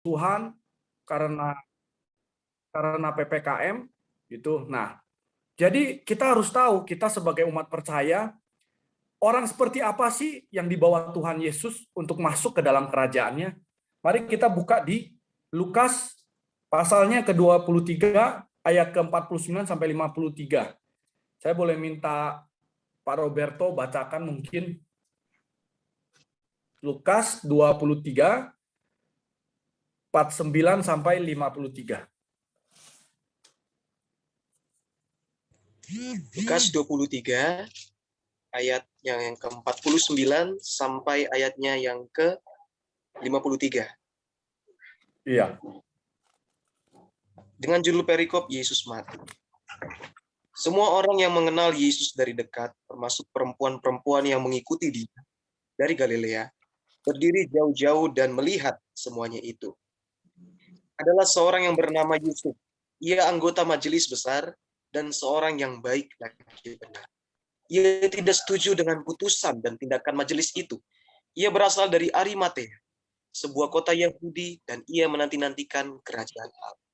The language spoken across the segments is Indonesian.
Tuhan karena PPKM gitu. Nah, jadi kita harus tahu kita sebagai umat percaya orang seperti apa sih yang dibawa Tuhan Yesus untuk masuk ke dalam kerajaannya. Mari kita buka di Lukas pasalnya ke-23 ayat ke-49 sampai 53. Saya boleh minta Pak Roberto bacakan mungkin Lukas 23 49 sampai 53. Lukas 23 ayat yang ke-49 sampai ayatnya yang ke-53. Iya. Dengan judul perikop Yesus mati. Semua orang yang mengenal Yesus dari dekat, termasuk perempuan-perempuan yang mengikuti dia dari Galilea, berdiri jauh-jauh dan melihat semuanya itu. Adalah seorang yang bernama Yusuf. Ia anggota majelis besar dan seorang yang baik lagi benar. Ia tidak setuju dengan putusan dan tindakan majelis itu. Ia berasal dari Arimatea, sebuah kota Yahudi, dan ia menanti-nantikan kerajaan Allah.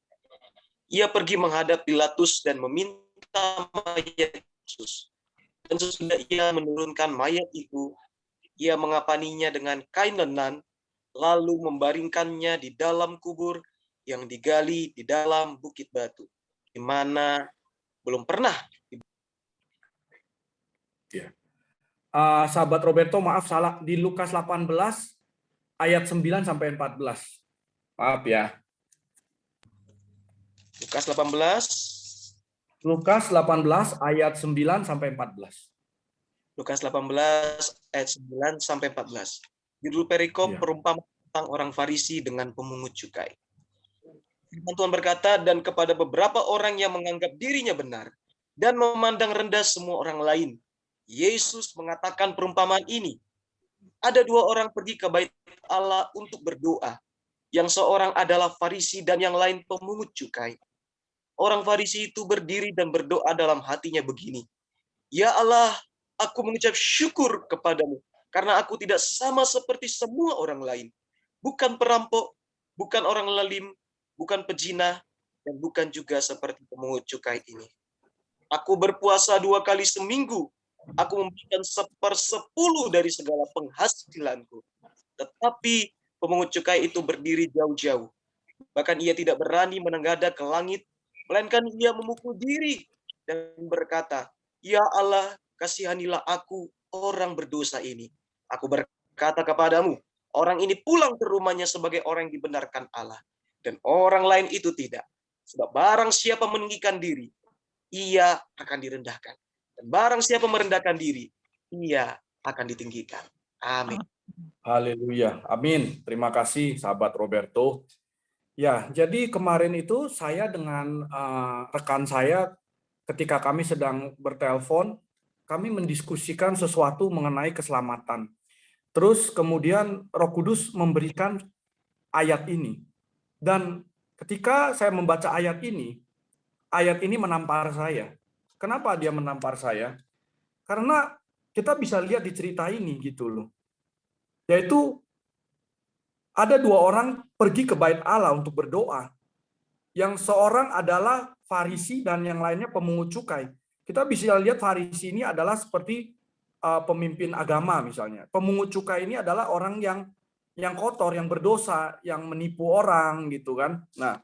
Ia pergi menghadap Pilatus dan meminta mayat Yesus. Dan sesudah ia menurunkan mayat itu, ia mengapaninya dengan kain lenan, lalu membaringkannya di dalam kubur yang digali di dalam bukit batu, di mana belum pernah. Ya. Sahabat Roberto, maaf salah di Lukas 18 ayat 9 sampai 14. Maaf ya. Lukas 18. Lukas 18 ayat 9 sampai 14. Lukas 18 ayat 9 sampai 14. Judul perikop Ya. perumpamaan tentang orang Farisi dengan pemungut cukai. Tuhan berkata, dan kepada beberapa orang yang menganggap dirinya benar dan memandang rendah semua orang lain, Yesus mengatakan perumpamaan ini. Ada dua orang pergi ke bait Allah untuk berdoa. Yang seorang adalah Farisi dan yang lain pemungut cukai. Orang Farisi itu berdiri dan berdoa dalam hatinya begini. Ya Allah, aku mengucap syukur kepadamu karena aku tidak sama seperti semua orang lain. Bukan perampok, bukan orang lalim, bukan pezina, dan bukan juga seperti pemungut cukai ini. Aku berpuasa 2 kali seminggu. Aku memberikan 1/10 dari segala penghasilanku. Tetapi pemungut cukai itu berdiri jauh-jauh. Bahkan ia tidak berani menengadah ke langit, melainkan ia memukul diri dan berkata, Ya Allah, kasihanilah aku, orang berdosa ini. Aku berkata kepadamu, orang ini pulang ke rumahnya sebagai orang yang dibenarkan Allah. Dan orang lain itu tidak. Sebab barang siapa meninggikan diri, ia akan direndahkan. Dan barang siapa merendahkan diri, ia akan ditinggikan. Amin. Haleluya. Amin. Terima kasih sahabat Roberto. Ya, jadi kemarin itu saya dengan rekan saya ketika kami sedang bertelepon, kami mendiskusikan sesuatu mengenai keselamatan. Terus kemudian Roh Kudus memberikan ayat ini. Dan ketika saya membaca ayat ini menampar saya. Kenapa dia menampar saya? Karena kita bisa lihat di cerita ini gitu loh. Yaitu ada dua orang pergi ke bait Allah untuk berdoa. Yang seorang adalah Farisi dan yang lainnya pemungut cukai. Kita bisa lihat Farisi ini adalah seperti pemimpin agama misalnya. Pemungut cukai ini adalah orang yang kotor, yang berdosa, yang menipu orang gitu kan. Nah,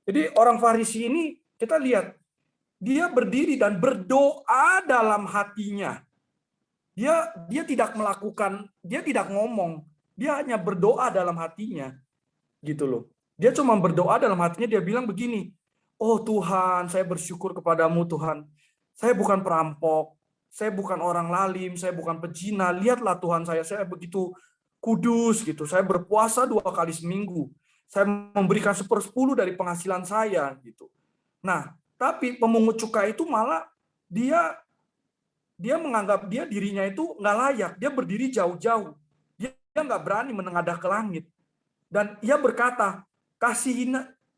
jadi orang Farisi ini kita lihat dia berdiri dan berdoa dalam hatinya. Dia tidak melakukan, dia tidak ngomong, dia hanya berdoa dalam hatinya, gitu loh. Dia cuma berdoa dalam hatinya, dia bilang begini, oh Tuhan, saya bersyukur kepadamu Tuhan. Saya bukan perampok, saya bukan orang lalim, saya bukan pezina. Lihatlah Tuhan saya begitu kudus gitu. Saya berpuasa 2 kali seminggu. Saya memberikan 1/10 dari penghasilan saya gitu. Nah, tapi pemungut cukai itu malah dia menganggap dirinya itu nggak layak. Dia berdiri jauh-jauh. Dia nggak berani menengadah ke langit. Dan ia berkata,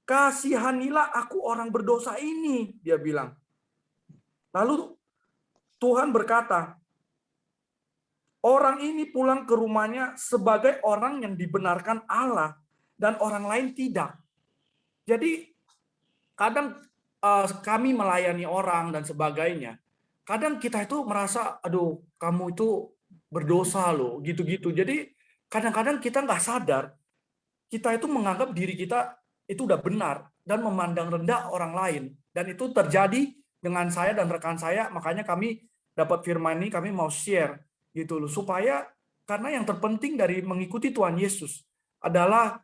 kasihanilah aku orang berdosa ini, dia bilang. Lalu Tuhan berkata, orang ini pulang ke rumahnya sebagai orang yang dibenarkan Allah. dan orang lain tidak. Jadi kadang kami melayani orang dan sebagainya. Kadang kita itu merasa, aduh, kamu itu berdosa loh, gitu-gitu. Jadi kadang-kadang kita nggak sadar, kita itu menganggap diri kita itu udah benar dan memandang rendah orang lain. Dan itu terjadi dengan saya dan rekan saya, makanya kami dapat firman ini, kami mau share gitu loh, supaya karena yang terpenting dari mengikuti Tuhan Yesus adalah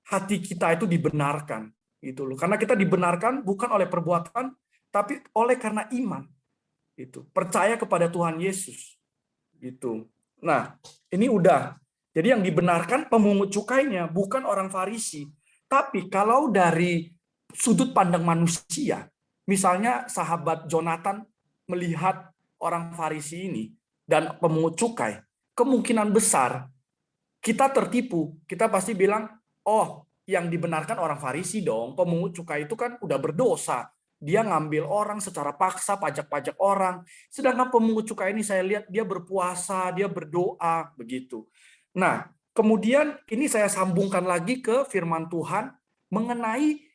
hati kita itu dibenarkan gitu loh. Karena kita dibenarkan bukan oleh perbuatan, tapi oleh karena iman. Itu percaya kepada Tuhan Yesus gitu. Nah, ini udah. Jadi yang dibenarkan pemungut cukainya, bukan orang Farisi. Tapi kalau dari sudut pandang manusia, misalnya sahabat Jonathan melihat orang Farisi ini dan pemungut cukai, kemungkinan besar kita tertipu. Kita pasti bilang, oh, yang dibenarkan orang Farisi dong. Pemungut cukai itu kan udah berdosa. Dia ngambil orang secara paksa, pajak-pajak orang. Sedangkan pemungut cukai ini saya lihat dia berpuasa, dia berdoa, begitu. Nah, kemudian ini saya sambungkan lagi ke firman Tuhan mengenai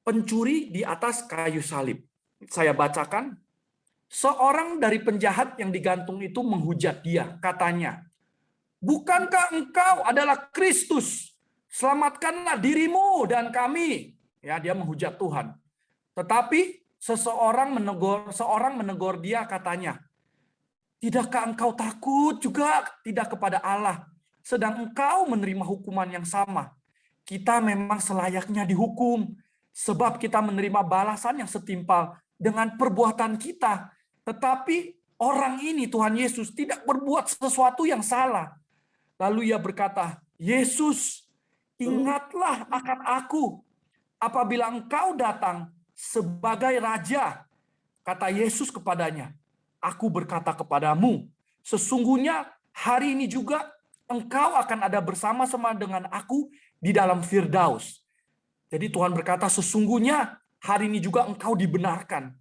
pencuri di atas kayu salib. Saya bacakan, seorang dari penjahat yang digantung itu menghujat dia, katanya, bukankah engkau adalah Kristus? Selamatkanlah dirimu dan kami. Ya, dia menghujat Tuhan. Tetapi seorang menegur dia, katanya, tidakkah engkau takut juga tidak kepada Allah, sedang engkau menerima hukuman yang sama? Kita memang selayaknya dihukum, sebab kita menerima balasan yang setimpal dengan perbuatan kita. Tetapi orang ini, Tuhan Yesus, tidak berbuat sesuatu yang salah. Lalu ia berkata, Yesus, ingatlah akan aku apabila engkau datang sebagai raja. Kata Yesus kepadanya, aku berkata kepadamu, sesungguhnya hari ini juga engkau akan ada bersama-sama dengan aku di dalam Firdaus. Jadi Tuhan berkata, sesungguhnya hari ini juga engkau dibenarkan.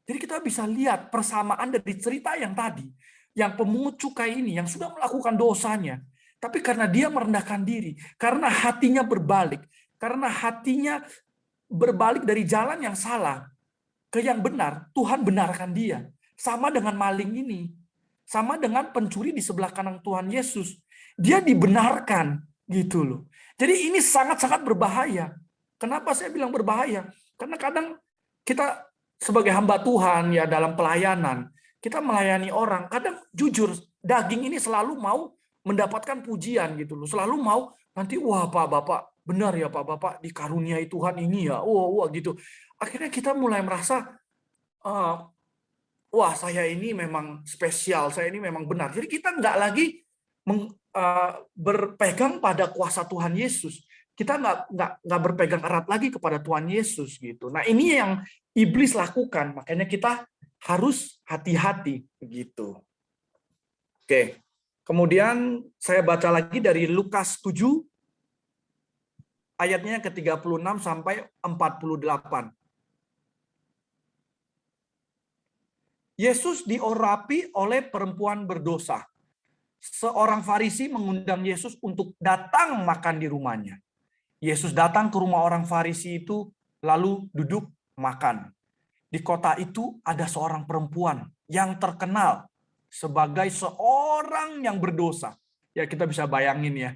Jadi kita bisa lihat persamaan dari cerita yang tadi. Yang pemungut cukai ini, yang sudah melakukan dosanya. Tapi karena dia merendahkan diri, karena hatinya berbalik, karena hatinya berbalik dari jalan yang salah ke yang benar, Tuhan benarkan dia. Sama dengan maling ini. Sama dengan pencuri di sebelah kanan Tuhan Yesus. Dia dibenarkan gitu loh. Jadi ini sangat-sangat berbahaya. Kenapa saya bilang berbahaya? Karena kadang kita sebagai hamba Tuhan ya dalam pelayanan, kita melayani orang, kadang jujur daging ini selalu mau mendapatkan pujian gitu loh. Selalu mau nanti wah Pak Bapak benar ya Pak Bapak dikaruniai Tuhan ini ya. Wah gitu. Akhirnya kita mulai merasa wah saya ini memang spesial, saya ini memang benar. Jadi kita nggak lagi berpegang pada kuasa Tuhan Yesus. Kita nggak berpegang erat lagi kepada Tuhan Yesus gitu. Nah ini yang iblis lakukan, makanya kita harus hati-hati begitu. Oke, kemudian saya baca lagi dari Lukas 7 ayatnya ke-36 sampai 48. Yesus diorapi oleh perempuan berdosa. Seorang Farisi mengundang Yesus untuk datang makan di rumahnya. Yesus datang ke rumah orang Farisi itu, lalu duduk makan. Di kota itu ada seorang perempuan yang terkenal sebagai seorang yang berdosa. Ya kita bisa bayangin ya,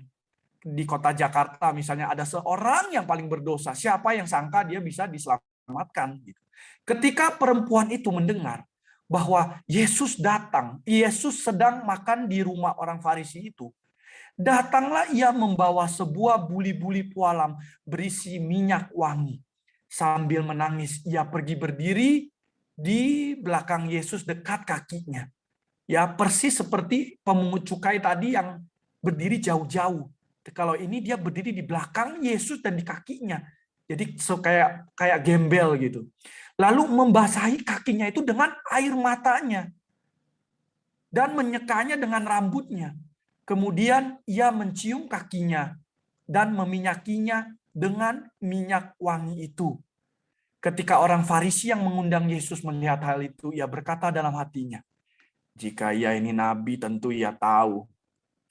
di kota Jakarta misalnya ada seorang yang paling berdosa. Siapa yang sangka dia bisa diselamatkan? Ketika perempuan itu mendengar bahwa Yesus datang, Yesus sedang makan di rumah orang Farisi itu, datanglah ia membawa sebuah buli-buli pualam berisi minyak wangi. Sambil menangis, ia pergi berdiri di belakang Yesus dekat kakinya. Ya, persis seperti pemungut cukai tadi yang berdiri jauh-jauh. Kalau ini dia berdiri di belakang Yesus dan di kakinya. Jadi kayak gembel gitu. Lalu membasahi kakinya itu dengan air matanya. Dan menyekanya dengan rambutnya. Kemudian ia mencium kakinya dan meminyakinya dengan minyak wangi itu. Ketika orang Farisi yang mengundang Yesus melihat hal itu, ia berkata dalam hatinya, jika ia ini nabi tentu ia tahu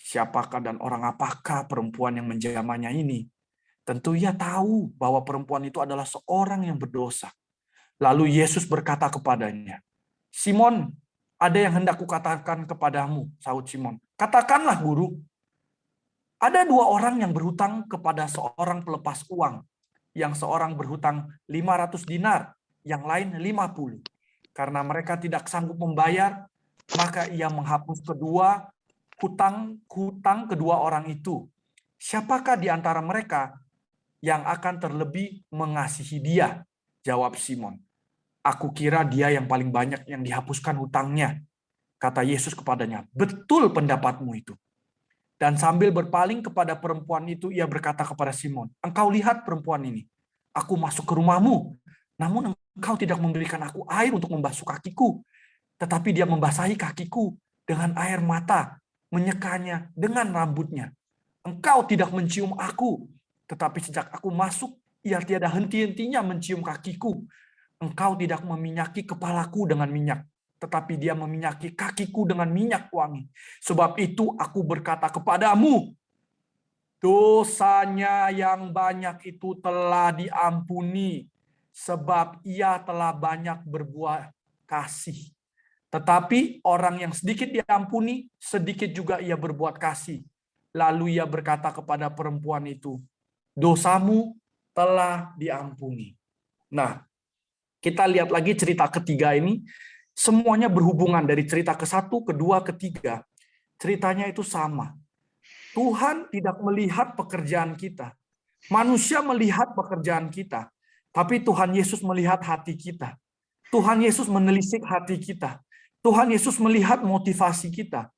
Siapakah dan orang apakah perempuan yang menjamahnya ini? Tentu ia tahu bahwa perempuan itu adalah seorang yang berdosa. Lalu Yesus berkata kepadanya, "Simon, ada yang hendak kukatakan kepadamu," sahut Simon. "Katakanlah, Guru." Ada dua orang yang berhutang kepada seorang pelepas uang. Yang seorang berhutang 500 dinar, yang lain 50. Karena mereka tidak sanggup membayar, maka ia menghapus hutang kedua orang itu. Siapakah di antara mereka yang akan terlebih mengasihi dia? Jawab Simon. "Aku kira dia yang paling banyak yang dihapuskan hutangnya." Kata Yesus kepadanya, "Betul pendapatmu itu." Dan sambil berpaling kepada perempuan itu, ia berkata kepada Simon, "Engkau lihat perempuan ini. Aku masuk ke rumahmu, namun engkau tidak memberikan aku air untuk membasuh kakiku. Tetapi dia membasahi kakiku dengan air mata, menyekanya dengan rambutnya. Engkau tidak mencium aku, tetapi sejak aku masuk, ia tiada henti-hentinya mencium kakiku. Engkau tidak meminyaki kepalaku dengan minyak, tetapi dia meminyaki kakiku dengan minyak wangi. Sebab itu aku berkata kepadamu, dosanya yang banyak itu telah diampuni, sebab ia telah banyak berbuat kasih. Tetapi orang yang sedikit diampuni, sedikit juga ia berbuat kasih. Lalu ia berkata kepada perempuan itu, dosamu telah diampuni. Nah, kita lihat lagi cerita ketiga ini, semuanya berhubungan dari cerita ke-1, kedua, ketiga. Ceritanya itu sama. Tuhan tidak melihat pekerjaan kita. Manusia melihat pekerjaan kita. Tapi Tuhan Yesus melihat hati kita. Tuhan Yesus menelisik hati kita. Tuhan Yesus melihat motivasi kita.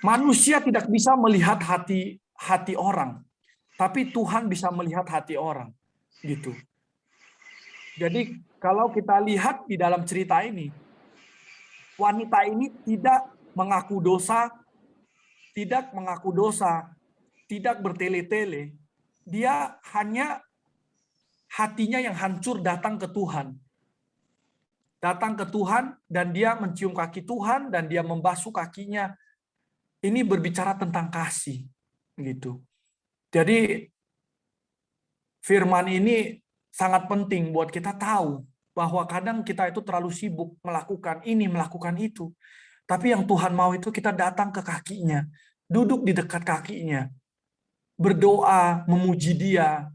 Manusia tidak bisa melihat hati orang. Tapi Tuhan bisa melihat hati orang. Gitu. Jadi kalau kita lihat di dalam cerita ini, wanita ini tidak mengaku dosa, tidak bertele-tele. Dia hanya hatinya yang hancur datang ke Tuhan. Datang ke Tuhan dan dia mencium kaki Tuhan dan dia membasuh kakinya. Ini berbicara tentang kasih, gitu. Jadi firman ini sangat penting buat kita tahu bahwa kadang kita itu terlalu sibuk melakukan ini, melakukan itu. Tapi yang Tuhan mau itu kita datang ke kakinya, duduk di dekat kakinya, berdoa, memuji dia,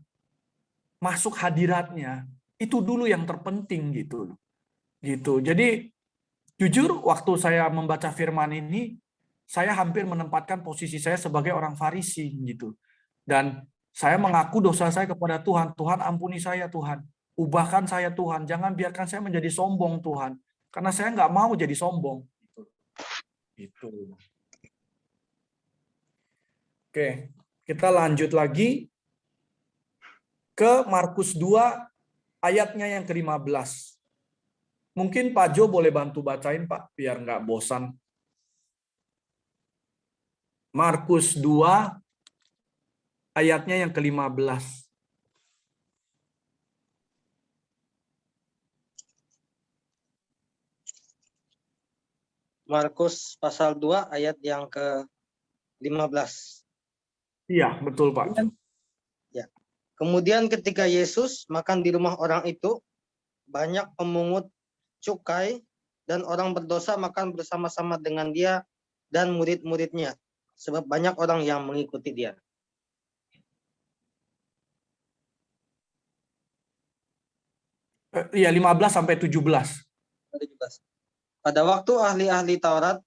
masuk hadiratnya. Itu dulu yang terpenting gitu. Gitu. Jadi jujur waktu saya membaca firman ini, saya hampir menempatkan posisi saya sebagai orang Farisi gitu. Dan saya mengaku dosa saya kepada Tuhan. Tuhan ampuni saya Tuhan. Ubahkan saya Tuhan. Jangan biarkan saya menjadi sombong Tuhan. Karena saya nggak mau jadi sombong. Itu. Oke, kita lanjut lagi ke Markus 2 ayatnya yang ke-15. Mungkin Pak Jo boleh bantu bacain Pak, biar nggak bosan. Markus 2 ayatnya yang ke-15. Markus pasal 2 ayat yang ke-15. Iya, betul Pak. Ya. Kemudian ketika Yesus makan di rumah orang itu, banyak pemungut cukai dan orang berdosa makan bersama-sama dengan dia dan murid-muridnya, sebab banyak orang yang mengikuti dia. Iya, 15 sampai 17. Pada waktu ahli-ahli Taurat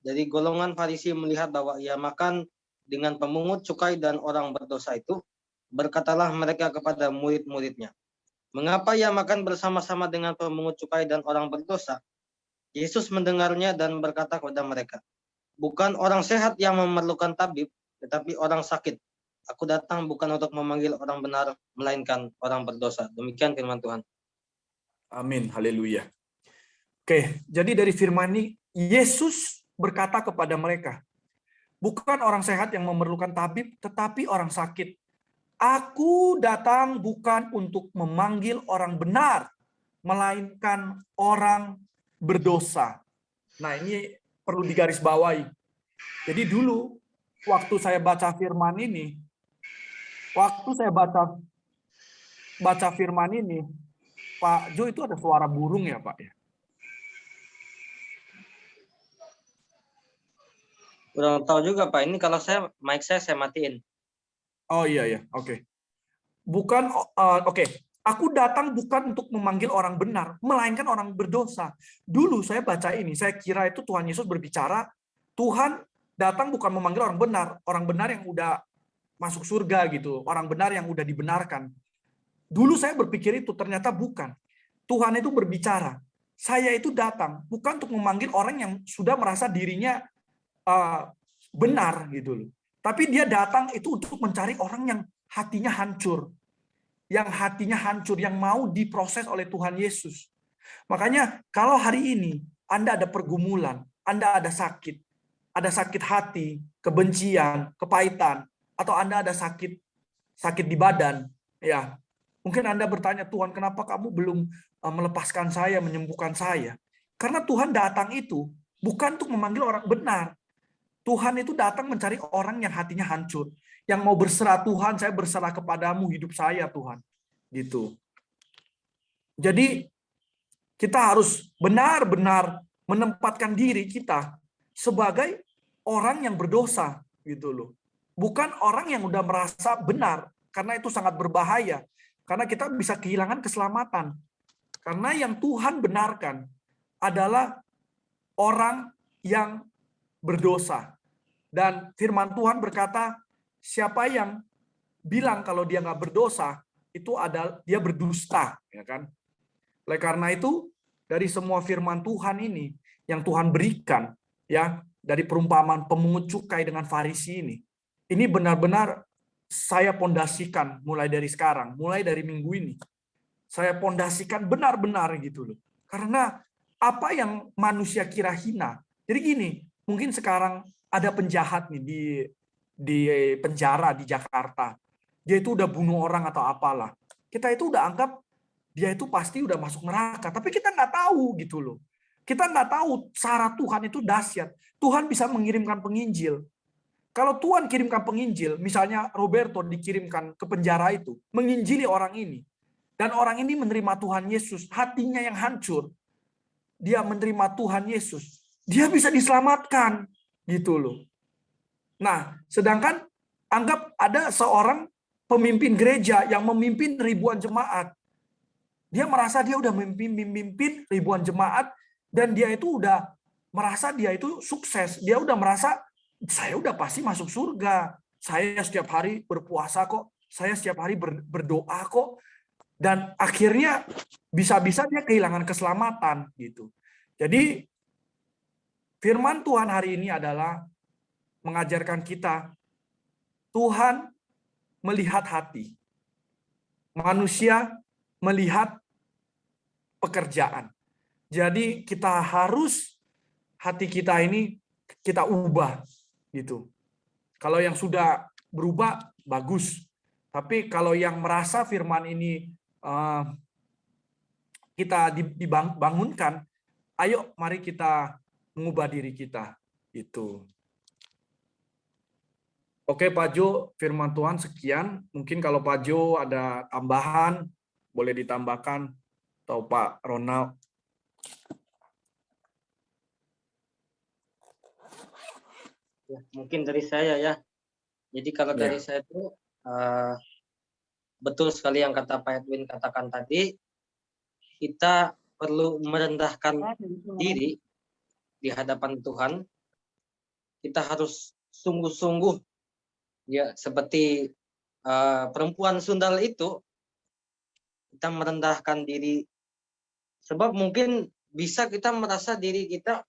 dari golongan Farisi melihat bahwa ia makan dengan pemungut cukai dan orang berdosa itu, berkatalah mereka kepada murid-muridnya, "Mengapa ia makan bersama-sama dengan pemungut cukai dan orang berdosa?" Yesus mendengarnya dan berkata kepada mereka, "Bukan orang sehat yang memerlukan tabib, tetapi orang sakit. Aku datang bukan untuk memanggil orang benar, melainkan orang berdosa." Demikian firman Tuhan. Amin, haleluya. Oke, jadi dari firman ini, Yesus berkata kepada mereka, bukan orang sehat yang memerlukan tabib, tetapi orang sakit. Aku datang bukan untuk memanggil orang benar, melainkan orang berdosa. Nah, ini perlu digarisbawahi. Jadi dulu waktu saya baca firman ini, Pak Jo, itu ada suara burung ya, Pak ya? Kurang tahu juga Pak. Ini kalau mic saya matiin. Oh iya ya, oke. Bukan, oke. Aku datang bukan untuk memanggil orang benar, melainkan orang berdosa. Dulu saya baca ini, saya kira itu Tuhan Yesus berbicara, Tuhan datang bukan memanggil orang benar yang udah masuk surga gitu, orang benar yang udah dibenarkan. Dulu saya berpikir itu, ternyata bukan. Tuhan itu berbicara, saya itu datang bukan untuk memanggil orang yang sudah merasa dirinya benar gitu loh. Tapi dia datang itu untuk mencari orang yang hatinya hancur, yang mau diproses oleh Tuhan Yesus. Makanya kalau hari ini Anda ada pergumulan, Anda ada sakit hati, kebencian, kepahitan, atau Anda ada sakit di badan, ya. Mungkin Anda bertanya, Tuhan, kenapa kamu belum melepaskan saya, menyembuhkan saya? Karena Tuhan datang itu bukan untuk memanggil orang benar. Tuhan itu datang mencari orang yang hatinya hancur, yang mau berserah, Tuhan, saya berserah kepadamu hidup saya, Tuhan. Gitu. Jadi kita harus benar-benar menempatkan diri kita sebagai orang yang berdosa gitu loh. Bukan orang yang udah merasa benar, karena itu sangat berbahaya. Karena kita bisa kehilangan keselamatan. Karena yang Tuhan benarkan adalah orang yang berdosa. Dan firman Tuhan berkata, siapa yang bilang kalau dia nggak berdosa, itu adalah dia berdusta, ya kan? Oleh karena itu, dari semua firman Tuhan ini yang Tuhan berikan, ya, dari perumpamaan pemungut cukai dengan Farisi ini benar-benar saya pondasikan mulai dari sekarang, mulai dari minggu ini. Saya pondasikan benar-benar gitu loh. Karena apa yang manusia kira hina. Jadi gini, mungkin sekarang ada penjahat nih di penjara di Jakarta. Dia itu udah bunuh orang atau apalah. Kita itu udah anggap dia itu pasti udah masuk neraka. Tapi kita nggak tahu gitu loh. Kita nggak tahu cara Tuhan itu dahsyat. Tuhan bisa mengirimkan penginjil. Kalau Tuhan kirimkan penginjil, misalnya Roberto dikirimkan ke penjara itu, menginjili orang ini. Dan orang ini menerima Tuhan Yesus, hatinya yang hancur. Dia menerima Tuhan Yesus. Dia bisa diselamatkan. Gitu loh. Nah, sedangkan anggap ada seorang pemimpin gereja yang memimpin ribuan jemaat. Dia merasa dia udah memimpin ribuan jemaat dan dia itu udah merasa dia itu sukses. Dia udah merasa saya udah pasti masuk surga. Saya setiap hari berpuasa kok. Saya setiap hari berdoa kok. Dan akhirnya bisa-bisa dia kehilangan keselamatan gitu. Jadi firman Tuhan hari ini adalah mengajarkan kita Tuhan melihat hati. Manusia melihat pekerjaan. Jadi kita harus hati kita ini kita ubah gitu. Kalau yang sudah berubah bagus. Tapi kalau yang merasa firman ini kita dibangunkan, ayo mari kita mengubah diri kita. Itu. Oke Pak Jo, firman Tuhan sekian. Mungkin kalau Pak Jo ada tambahan, boleh ditambahkan. Atau Pak Ronald. Ya, mungkin dari saya ya. Jadi kalau dari saya itu betul sekali yang kata Pak Edwin katakan tadi, kita perlu merendahkan diri di hadapan Tuhan. Kita harus sungguh-sungguh ya seperti perempuan sundal itu, kita merendahkan diri. Sebab mungkin bisa kita merasa diri kita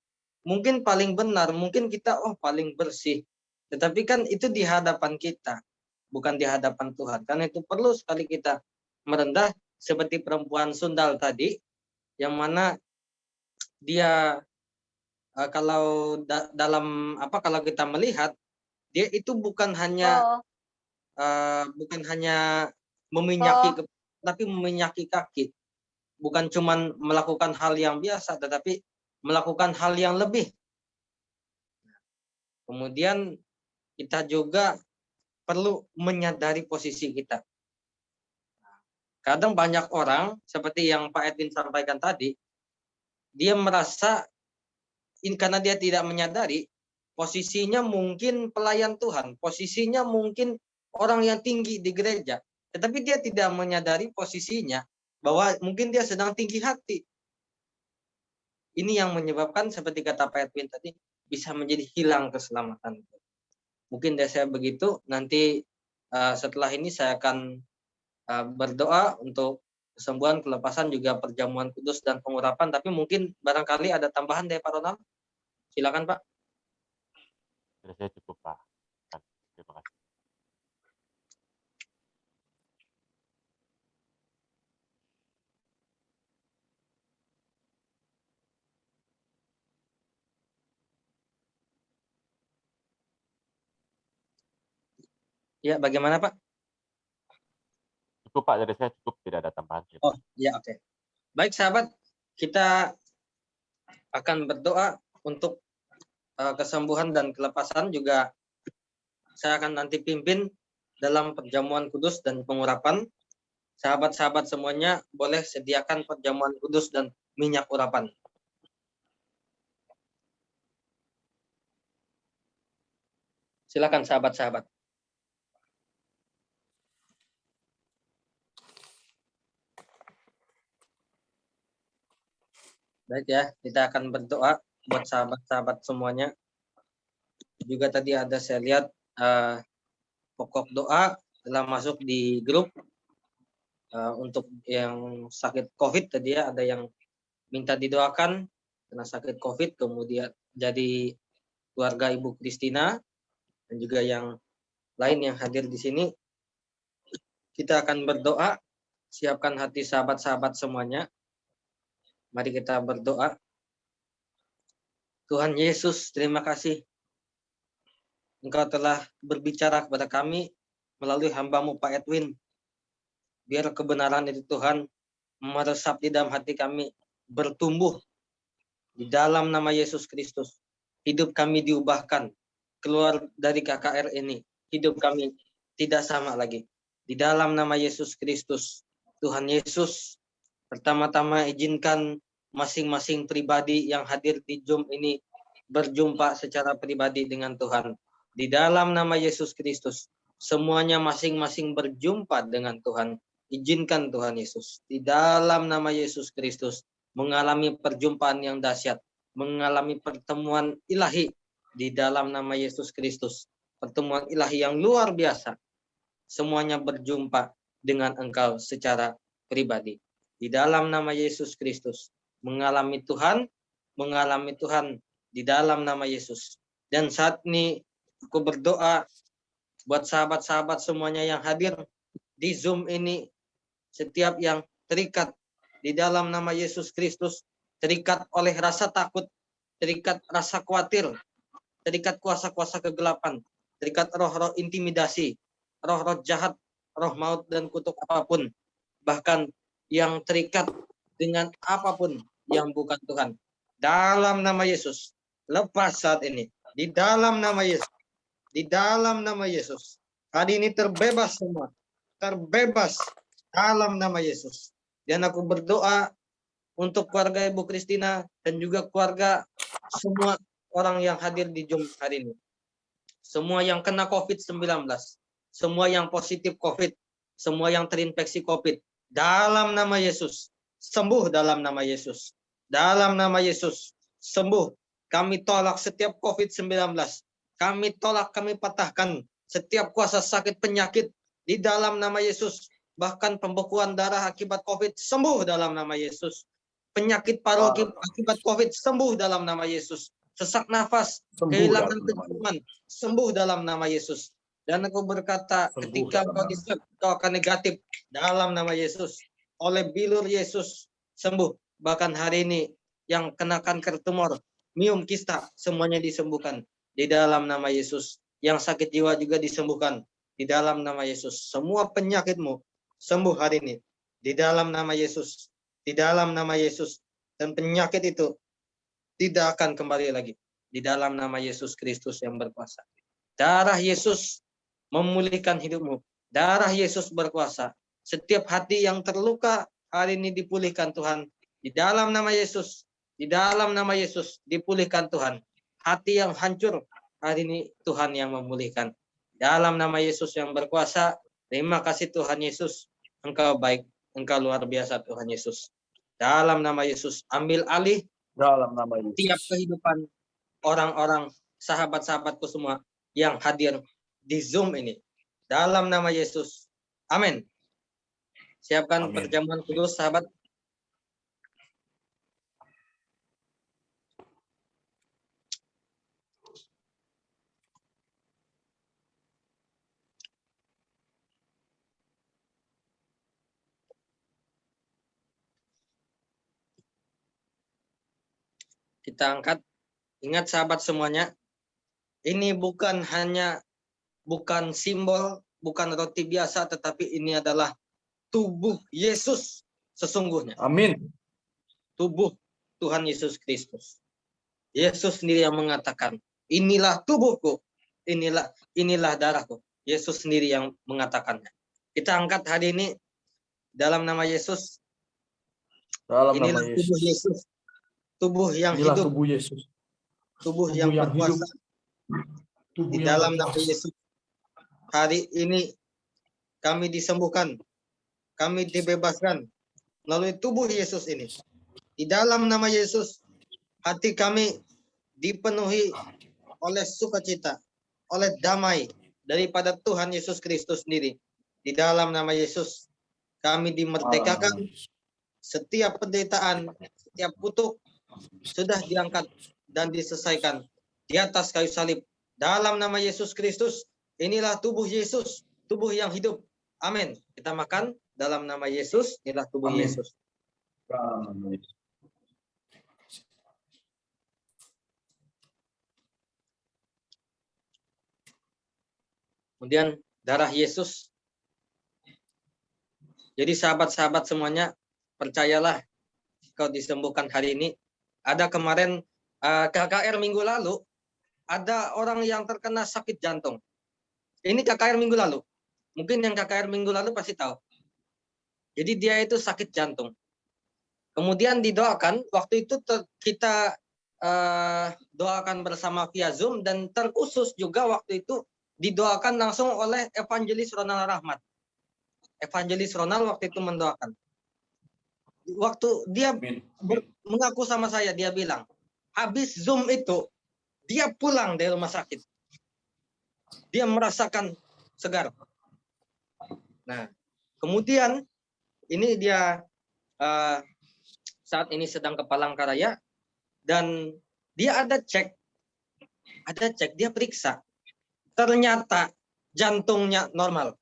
mungkin paling benar, mungkin kita paling bersih. Tetapi kan itu di hadapan kita, bukan di hadapan Tuhan. Karena itu perlu sekali kita merendah seperti perempuan sundal tadi, yang mana dia kalau kalau kita melihat, dia itu bukan hanya meminyaki, tapi meminyaki kaki. Bukan cuman melakukan hal yang biasa, tetapi melakukan hal yang lebih. Kemudian kita juga perlu menyadari posisi kita. Kadang banyak orang, seperti yang Pak Edwin sampaikan tadi, dia merasa karena dia tidak menyadari, posisinya mungkin pelayan Tuhan, posisinya mungkin orang yang tinggi di gereja, tetapi dia tidak menyadari posisinya bahwa mungkin dia sedang tinggi hati. Ini yang menyebabkan seperti kata Pak Edwin tadi, bisa menjadi hilang keselamatan. Mungkin dari saya begitu, nanti setelah ini saya akan berdoa untuk kesembuhan, kelepasan, juga perjamuan kudus dan pengurapan, tapi mungkin barangkali ada tambahan dari Pak Ronald. Silakan Pak. Dari saya cukup Pak. Terima kasih. Ya, bagaimana Pak? Cukup Pak, dari saya cukup, tidak ada tambahan. Oh, ya oke. Baik sahabat, kita akan berdoa untuk kesembuhan dan kelepasan, juga saya akan nanti pimpin dalam perjamuan kudus dan pengurapan. Sahabat-sahabat semuanya boleh sediakan perjamuan kudus dan minyak urapan. Silakan sahabat-sahabat. Baik ya, kita akan berdoa buat sahabat-sahabat semuanya. Juga tadi ada saya lihat pokok doa telah masuk di grup untuk yang sakit COVID tadi ya, ada yang minta didoakan karena sakit COVID, kemudian jadi keluarga Ibu Kristina dan juga yang lain yang hadir di sini. Kita akan berdoa, siapkan hati sahabat-sahabat semuanya. Mari kita berdoa. Tuhan Yesus, terima kasih. Engkau telah berbicara kepada kami melalui hamba-Mu Pak Edwin. Biar kebenaran itu Tuhan meresap di dalam hati kami, bertumbuh di dalam nama Yesus Kristus. Hidup kami diubahkan, keluar dari KKR ini. Hidup kami tidak sama lagi. Di dalam nama Yesus Kristus, Tuhan Yesus, pertama-tama izinkan masing-masing pribadi yang hadir di Zoom ini berjumpa secara pribadi dengan Tuhan. Di dalam nama Yesus Kristus, semuanya masing-masing berjumpa dengan Tuhan. Izinkan Tuhan Yesus, di dalam nama Yesus Kristus, mengalami perjumpaan yang dahsyat, mengalami pertemuan ilahi di dalam nama Yesus Kristus. Pertemuan ilahi yang luar biasa. Semuanya berjumpa dengan Engkau secara pribadi. Di dalam nama Yesus Kristus, mengalami Tuhan di dalam nama Yesus. Dan saat ini aku berdoa buat sahabat-sahabat semuanya yang hadir di Zoom ini, setiap yang terikat di dalam nama Yesus Kristus, terikat oleh rasa takut, terikat rasa khawatir, terikat kuasa-kuasa kegelapan, terikat roh-roh intimidasi, roh-roh jahat, roh maut dan kutuk apapun, bahkan yang terikat dengan apapun yang bukan Tuhan. Dalam nama Yesus, lepas saat ini. Di dalam nama Yesus. Di dalam nama Yesus. Hari ini terbebas semua. Terbebas dalam nama Yesus. Dan aku berdoa untuk keluarga Ibu Kristina dan juga keluarga semua orang yang hadir di Zoom hari ini. Semua yang kena COVID-19. Semua yang positif COVID. Semua yang terinfeksi COVID. Dalam nama Yesus. Sembuh dalam nama Yesus. Dalam nama Yesus. Sembuh. Kami tolak setiap COVID-19. Kami tolak, kami patahkan setiap kuasa sakit penyakit di dalam nama Yesus. Bahkan pembekuan darah akibat COVID sembuh dalam nama Yesus. Penyakit paru akibat COVID sembuh dalam nama Yesus. Sesak nafas, kehilangan penciuman, sembuh dalam nama Yesus. Dan aku berkata, ketika kau diswab, kau akan negatif dalam nama Yesus. Oleh bilur Yesus sembuh. Bahkan hari ini yang kena kanker tumor, miom, kista, semuanya disembuhkan di dalam nama Yesus. Yang sakit jiwa juga disembuhkan di dalam nama Yesus. Semua penyakitmu sembuh hari ini di dalam nama Yesus. Di dalam nama Yesus. Dan penyakit itu tidak akan kembali lagi di dalam nama Yesus Kristus yang berkuasa. Darah Yesus memulihkan hidupmu. Darah Yesus berkuasa. Setiap hati yang terluka hari ini dipulihkan Tuhan. Di dalam nama Yesus. Di dalam nama Yesus dipulihkan Tuhan. Hati yang hancur hari ini Tuhan yang memulihkan. Dalam nama Yesus yang berkuasa. Terima kasih Tuhan Yesus. Engkau baik. Engkau luar biasa Tuhan Yesus. Dalam nama Yesus ambil alih Dalam nama tiap Yesus. kehidupan orang-orang, sahabat-sahabatku semua yang hadir di Zoom ini. Dalam nama Yesus. Amin. Siapkan Amin. perjamuan kudus, sahabat. Kita angkat. Ingat sahabat semuanya, ini bukan simbol, bukan roti biasa, tetapi ini adalah tubuh Yesus sesungguhnya. Amin. Tubuh Tuhan Yesus Kristus. Yesus sendiri yang mengatakan, inilah tubuhku, inilah darahku. Yesus sendiri yang mengatakannya. Kita angkat hari ini dalam nama Yesus. Dalam Inilah nama tubuh Yesus. Yesus. Tubuh yang Inilah hidup. tubuh Yesus. Tubuh Tubuh yang yang hidup. berkuasa. Tubuh Di yang dalam nama berkuasa. Yesus. Hari ini kami disembuhkan. Kami dibebaskan melalui tubuh Yesus ini. Di dalam nama Yesus, hati kami dipenuhi oleh sukacita, oleh damai daripada Tuhan Yesus Kristus sendiri. Di dalam nama Yesus, kami dimerdekakan. Setiap penderitaan, setiap kutuk sudah diangkat dan diselesaikan di atas kayu salib. Dalam nama Yesus Kristus, inilah tubuh Yesus, tubuh yang hidup. Amin. Kita makan dalam nama Yesus, inilah tubuh Amin. Yesus. Kemudian darah Yesus. Jadi sahabat-sahabat semuanya, percayalah kau disembuhkan hari ini. Ada kemarin KKR minggu lalu, ada orang yang terkena sakit jantung. Ini KKR minggu lalu. Mungkin yang KKR minggu lalu pasti tahu. Jadi dia itu sakit jantung. Kemudian didoakan, waktu itu kita doakan bersama via Zoom, dan terkhusus juga waktu itu didoakan langsung oleh Evangelis Ronald Rahmat. Evangelis Ronald waktu itu mendoakan. Waktu dia mengaku sama saya, dia bilang, habis Zoom itu, dia pulang dari rumah sakit. Dia merasakan segar. Nah, kemudian ini dia saat ini sedang ke Palangkaraya, dan dia ada cek, dia periksa. Ternyata jantungnya normal.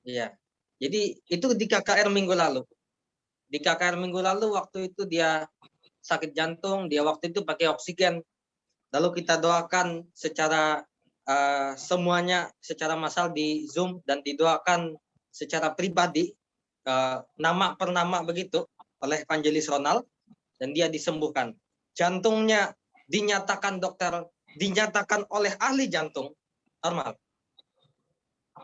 Iya. Jadi itu di KKR minggu lalu. Di KKR minggu lalu waktu itu dia sakit jantung, dia waktu itu pakai oksigen. Lalu kita doakan secara semuanya secara massal di Zoom, dan didoakan secara pribadi nama per nama begitu oleh Evangelis Ronald, dan dia disembuhkan. Jantungnya dinyatakan dokter, dinyatakan oleh ahli jantung normal.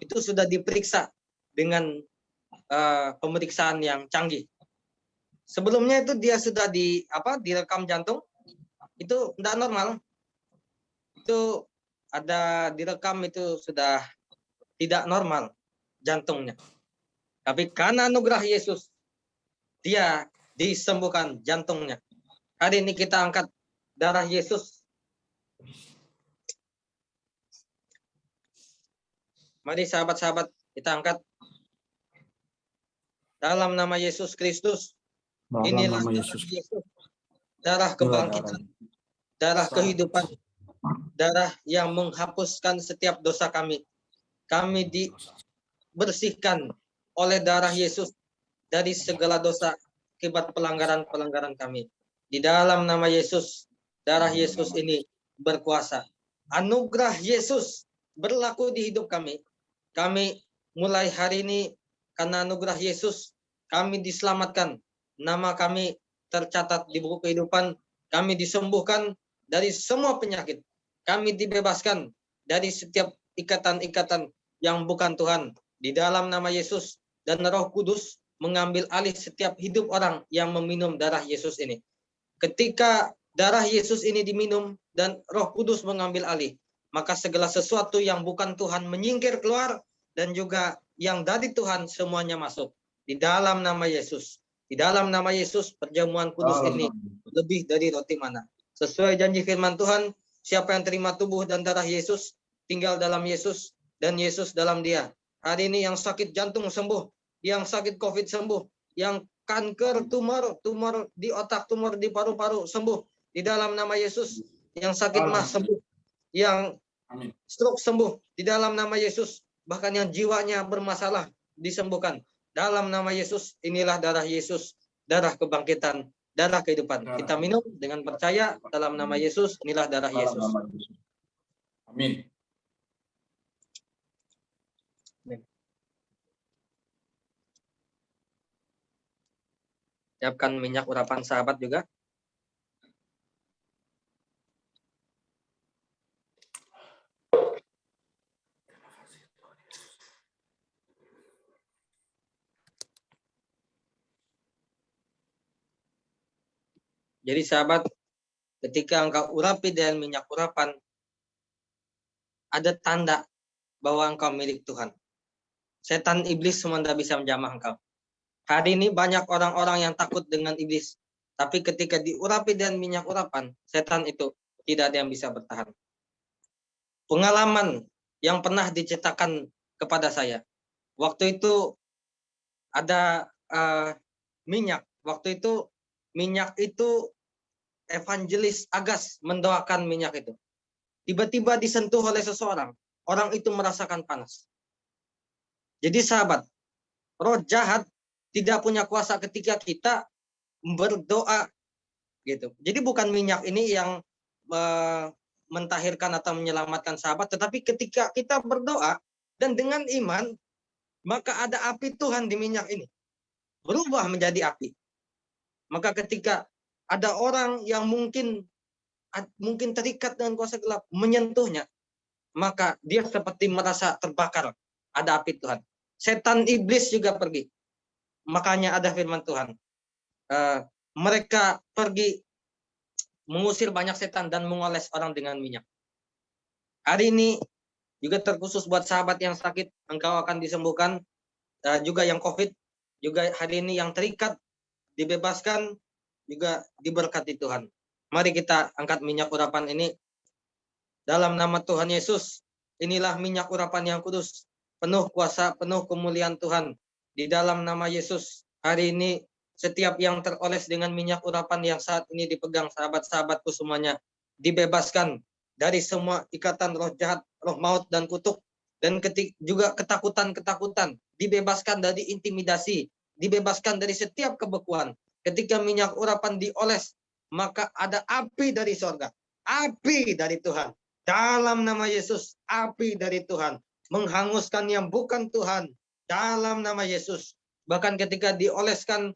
Itu sudah diperiksa dengan pemeriksaan yang canggih. Sebelumnya itu dia sudah direkam jantung, itu tidak normal. Itu ada direkam, itu sudah tidak normal jantungnya. Tapi karena anugerah Yesus, dia disembuhkan jantungnya. Hari ini kita angkat darah Yesus. Mari sahabat-sahabat, kita angkat dalam nama Yesus Kristus. Inilah darah Yesus, darah kebangkitan, darah kehidupan, darah yang menghapuskan setiap dosa kami. Kami dibersihkan oleh darah Yesus dari segala dosa akibat pelanggaran-pelanggaran kami. Di dalam nama Yesus, darah Yesus ini berkuasa. Anugerah Yesus berlaku di hidup kami. Kami mulai hari ini, karena anugerah Yesus, kami diselamatkan. Nama kami tercatat di buku kehidupan. Kami disembuhkan dari semua penyakit. Kami dibebaskan dari setiap ikatan-ikatan yang bukan Tuhan. Di dalam nama Yesus, dan Roh Kudus mengambil alih setiap hidup orang yang meminum darah Yesus ini. Ketika darah Yesus ini diminum dan Roh Kudus mengambil alih, maka segala sesuatu yang bukan Tuhan menyingkir keluar, dan juga yang dari Tuhan semuanya masuk. Di dalam nama Yesus. Di dalam nama Yesus, perjamuan kudus ini lebih dari roti mana. Sesuai janji firman Tuhan, siapa yang terima tubuh dan darah Yesus, tinggal dalam Yesus, dan Yesus dalam dia. Hari ini yang sakit jantung sembuh, yang sakit COVID sembuh, yang kanker, tumor di otak, tumor di paru-paru sembuh. Di dalam nama Yesus, yang sakit mah sembuh, yang stroke sembuh. Di dalam nama Yesus, bahkan yang jiwanya bermasalah disembuhkan. Dalam nama Yesus, inilah darah Yesus, darah kebangkitan, darah kehidupan. Kita minum dengan percaya dalam nama Yesus, inilah darah Yesus. Amin. Siapkan minyak urapan sahabat juga. Jadi sahabat, ketika engkau urapi dengan minyak urapan, ada tanda bahwa engkau milik Tuhan. Setan iblis semua tidak bisa menjamah engkau. Hari ini banyak orang-orang yang takut dengan iblis. Tapi ketika diurapi dengan minyak urapan, setan itu tidak ada yang bisa bertahan. Pengalaman yang pernah diceritakan kepada saya. Waktu itu ada minyak. Waktu itu minyak itu evangelis Agas mendoakan minyak itu. Tiba-tiba disentuh oleh seseorang. Orang itu merasakan panas. Jadi sahabat, roh jahat tidak punya kuasa ketika kita berdoa gitu. Jadi bukan minyak ini yang mentahirkan atau menyelamatkan sahabat, tetapi ketika kita berdoa dan dengan iman, maka ada api Tuhan di minyak ini. Berubah menjadi api. Maka ketika ada orang yang mungkin terikat dengan kuasa gelap, menyentuhnya, maka dia seperti merasa terbakar. Ada api Tuhan. Setan iblis juga pergi. Makanya ada firman Tuhan. Mereka pergi mengusir banyak setan dan mengoles orang dengan minyak. Hari ini juga terkhusus buat sahabat yang sakit, engkau akan disembuhkan. Juga yang COVID, juga hari ini yang terikat, dibebaskan, juga diberkati Tuhan. Mari kita angkat minyak urapan ini. Dalam nama Tuhan Yesus, inilah minyak urapan yang kudus, penuh kuasa, penuh kemuliaan Tuhan. Di dalam nama Yesus, hari ini setiap yang teroles dengan minyak urapan yang saat ini dipegang sahabat-sahabatku semuanya, dibebaskan dari semua ikatan roh jahat, roh maut dan kutuk, dan juga ketakutan-ketakutan, dibebaskan dari intimidasi, dibebaskan dari setiap kebekuan. Ketika minyak urapan dioles, maka ada api dari sorga, api dari Tuhan. Dalam nama Yesus, api dari Tuhan menghanguskan yang bukan Tuhan. Dalam nama Yesus. Bahkan ketika dioleskan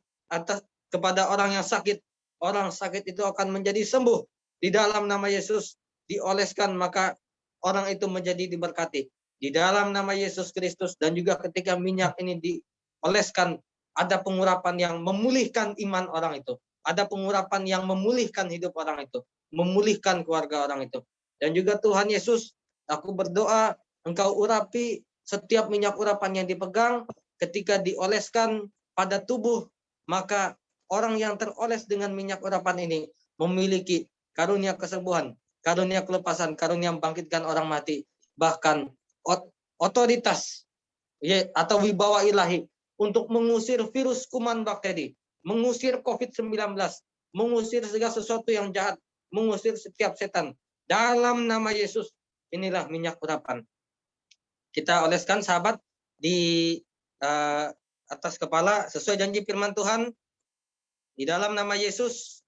kepada orang yang sakit, orang sakit itu akan menjadi sembuh. Di dalam nama Yesus dioleskan, maka orang itu menjadi diberkati. Di dalam nama Yesus Kristus. Dan juga ketika minyak ini dioleskan, ada pengurapan yang memulihkan iman orang itu. Ada pengurapan yang memulihkan hidup orang itu. Memulihkan keluarga orang itu. Dan juga Tuhan Yesus, aku berdoa engkau urapi setiap minyak urapan yang dipegang ketika dioleskan pada tubuh, maka orang yang teroles dengan minyak urapan ini memiliki karunia kesembuhan, karunia kelepasan, karunia membangkitkan orang mati, bahkan otoritas atau wibawa ilahi untuk mengusir virus kuman bakteri, mengusir COVID-19, mengusir segala sesuatu yang jahat, mengusir setiap setan. Dalam nama Yesus, inilah minyak urapan. Kita oleskan sahabat di atas kepala sesuai janji firman Tuhan. Di dalam nama Yesus,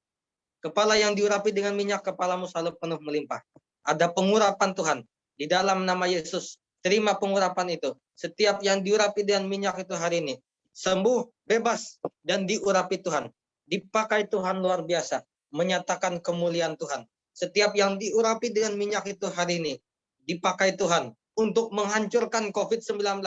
kepala yang diurapi dengan minyak, kepalamu selalu penuh melimpah. Ada pengurapan Tuhan. Di dalam nama Yesus, terima pengurapan itu. Setiap yang diurapi dengan minyak itu hari ini, sembuh, bebas, dan diurapi Tuhan. Dipakai Tuhan luar biasa, menyatakan kemuliaan Tuhan. Setiap yang diurapi dengan minyak itu hari ini, dipakai Tuhan untuk menghancurkan COVID-19,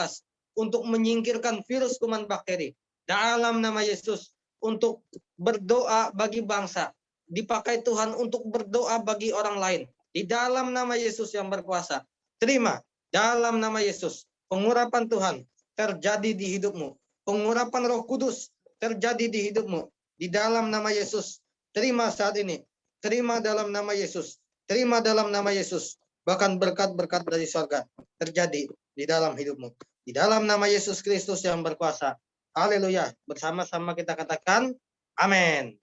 untuk menyingkirkan virus kuman bakteri. Dalam nama Yesus, untuk berdoa bagi bangsa, dipakai Tuhan untuk berdoa bagi orang lain. Di dalam nama Yesus yang berkuasa, terima dalam nama Yesus. Pengurapan Tuhan terjadi di hidupmu. Pengurapan Roh Kudus terjadi di hidupmu. Di dalam nama Yesus, terima saat ini. Terima dalam nama Yesus. Terima dalam nama Yesus. Bahkan berkat-berkat dari surga terjadi di dalam hidupmu. Di dalam nama Yesus Kristus yang berkuasa. Haleluya. Bersama-sama kita katakan amin.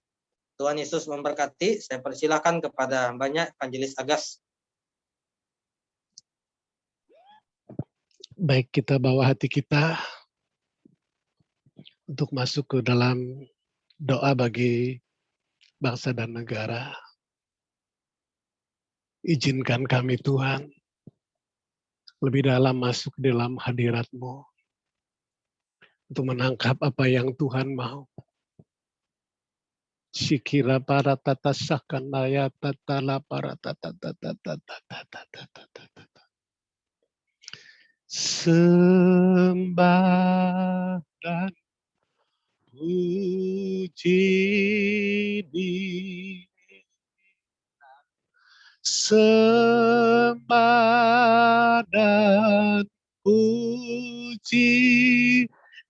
Tuhan Yesus memberkati. Saya persilakan kepada banyak Evangelis Agas. Baik, kita bawa hati kita untuk masuk ke dalam doa bagi bangsa dan negara. Izinkan kami Tuhan lebih dalam masuk ke dalam hadirat-Mu untuk menangkap apa yang Tuhan mau. Sikira para tata sakanaya tatala para tata tata tata tata tata tata. Sembah dan puji Dia, sembah dan puji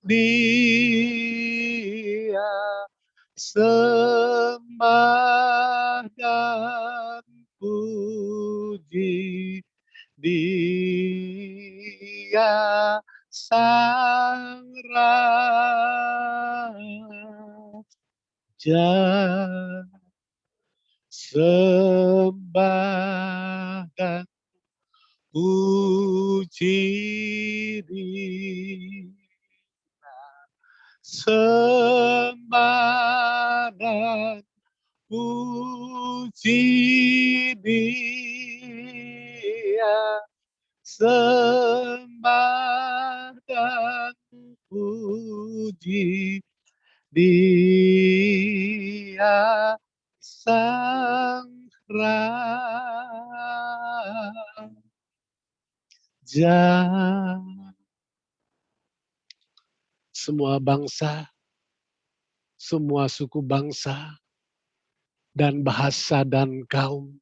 Dia, sembah dan puji Dia, Sang Raja. Sembah dan puji Dia, sembah dan puji Dia, sembah dan puji Dia, Sang Raja. Semua bangsa, semua suku bangsa, dan bahasa dan kaum,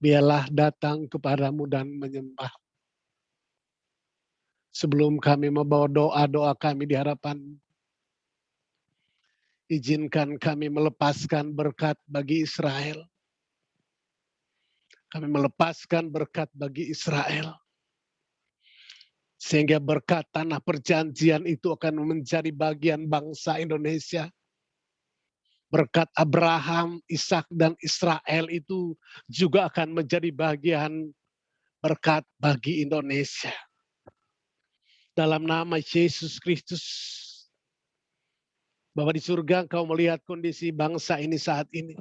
biarlah datang kepadamu dan menyembah. Sebelum kami membawa doa-doa kami di hadapan, izinkan kami melepaskan berkat bagi Israel. Kami melepaskan berkat bagi Israel. Sehingga berkat tanah perjanjian itu akan menjadi bagian bangsa Indonesia. Berkat Abraham, Ishak dan Israel itu juga akan menjadi bagian berkat bagi Indonesia. Dalam nama Yesus Kristus, Bapa di surga, Engkau melihat kondisi bangsa ini saat ini.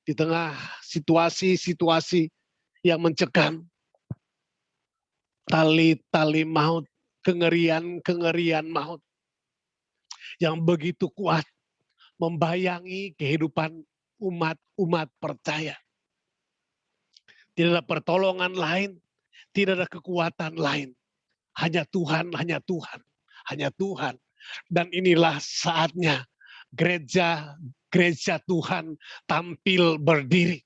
Di tengah situasi-situasi yang mencekam, tali-tali maut, kengerian-kengerian maut yang begitu kuat membayangi kehidupan umat-umat percaya. Tidak ada pertolongan lain, tidak ada kekuatan lain. Hanya Tuhan, hanya Tuhan, hanya Tuhan. Dan inilah saatnya gereja Tuhan tampil berdiri.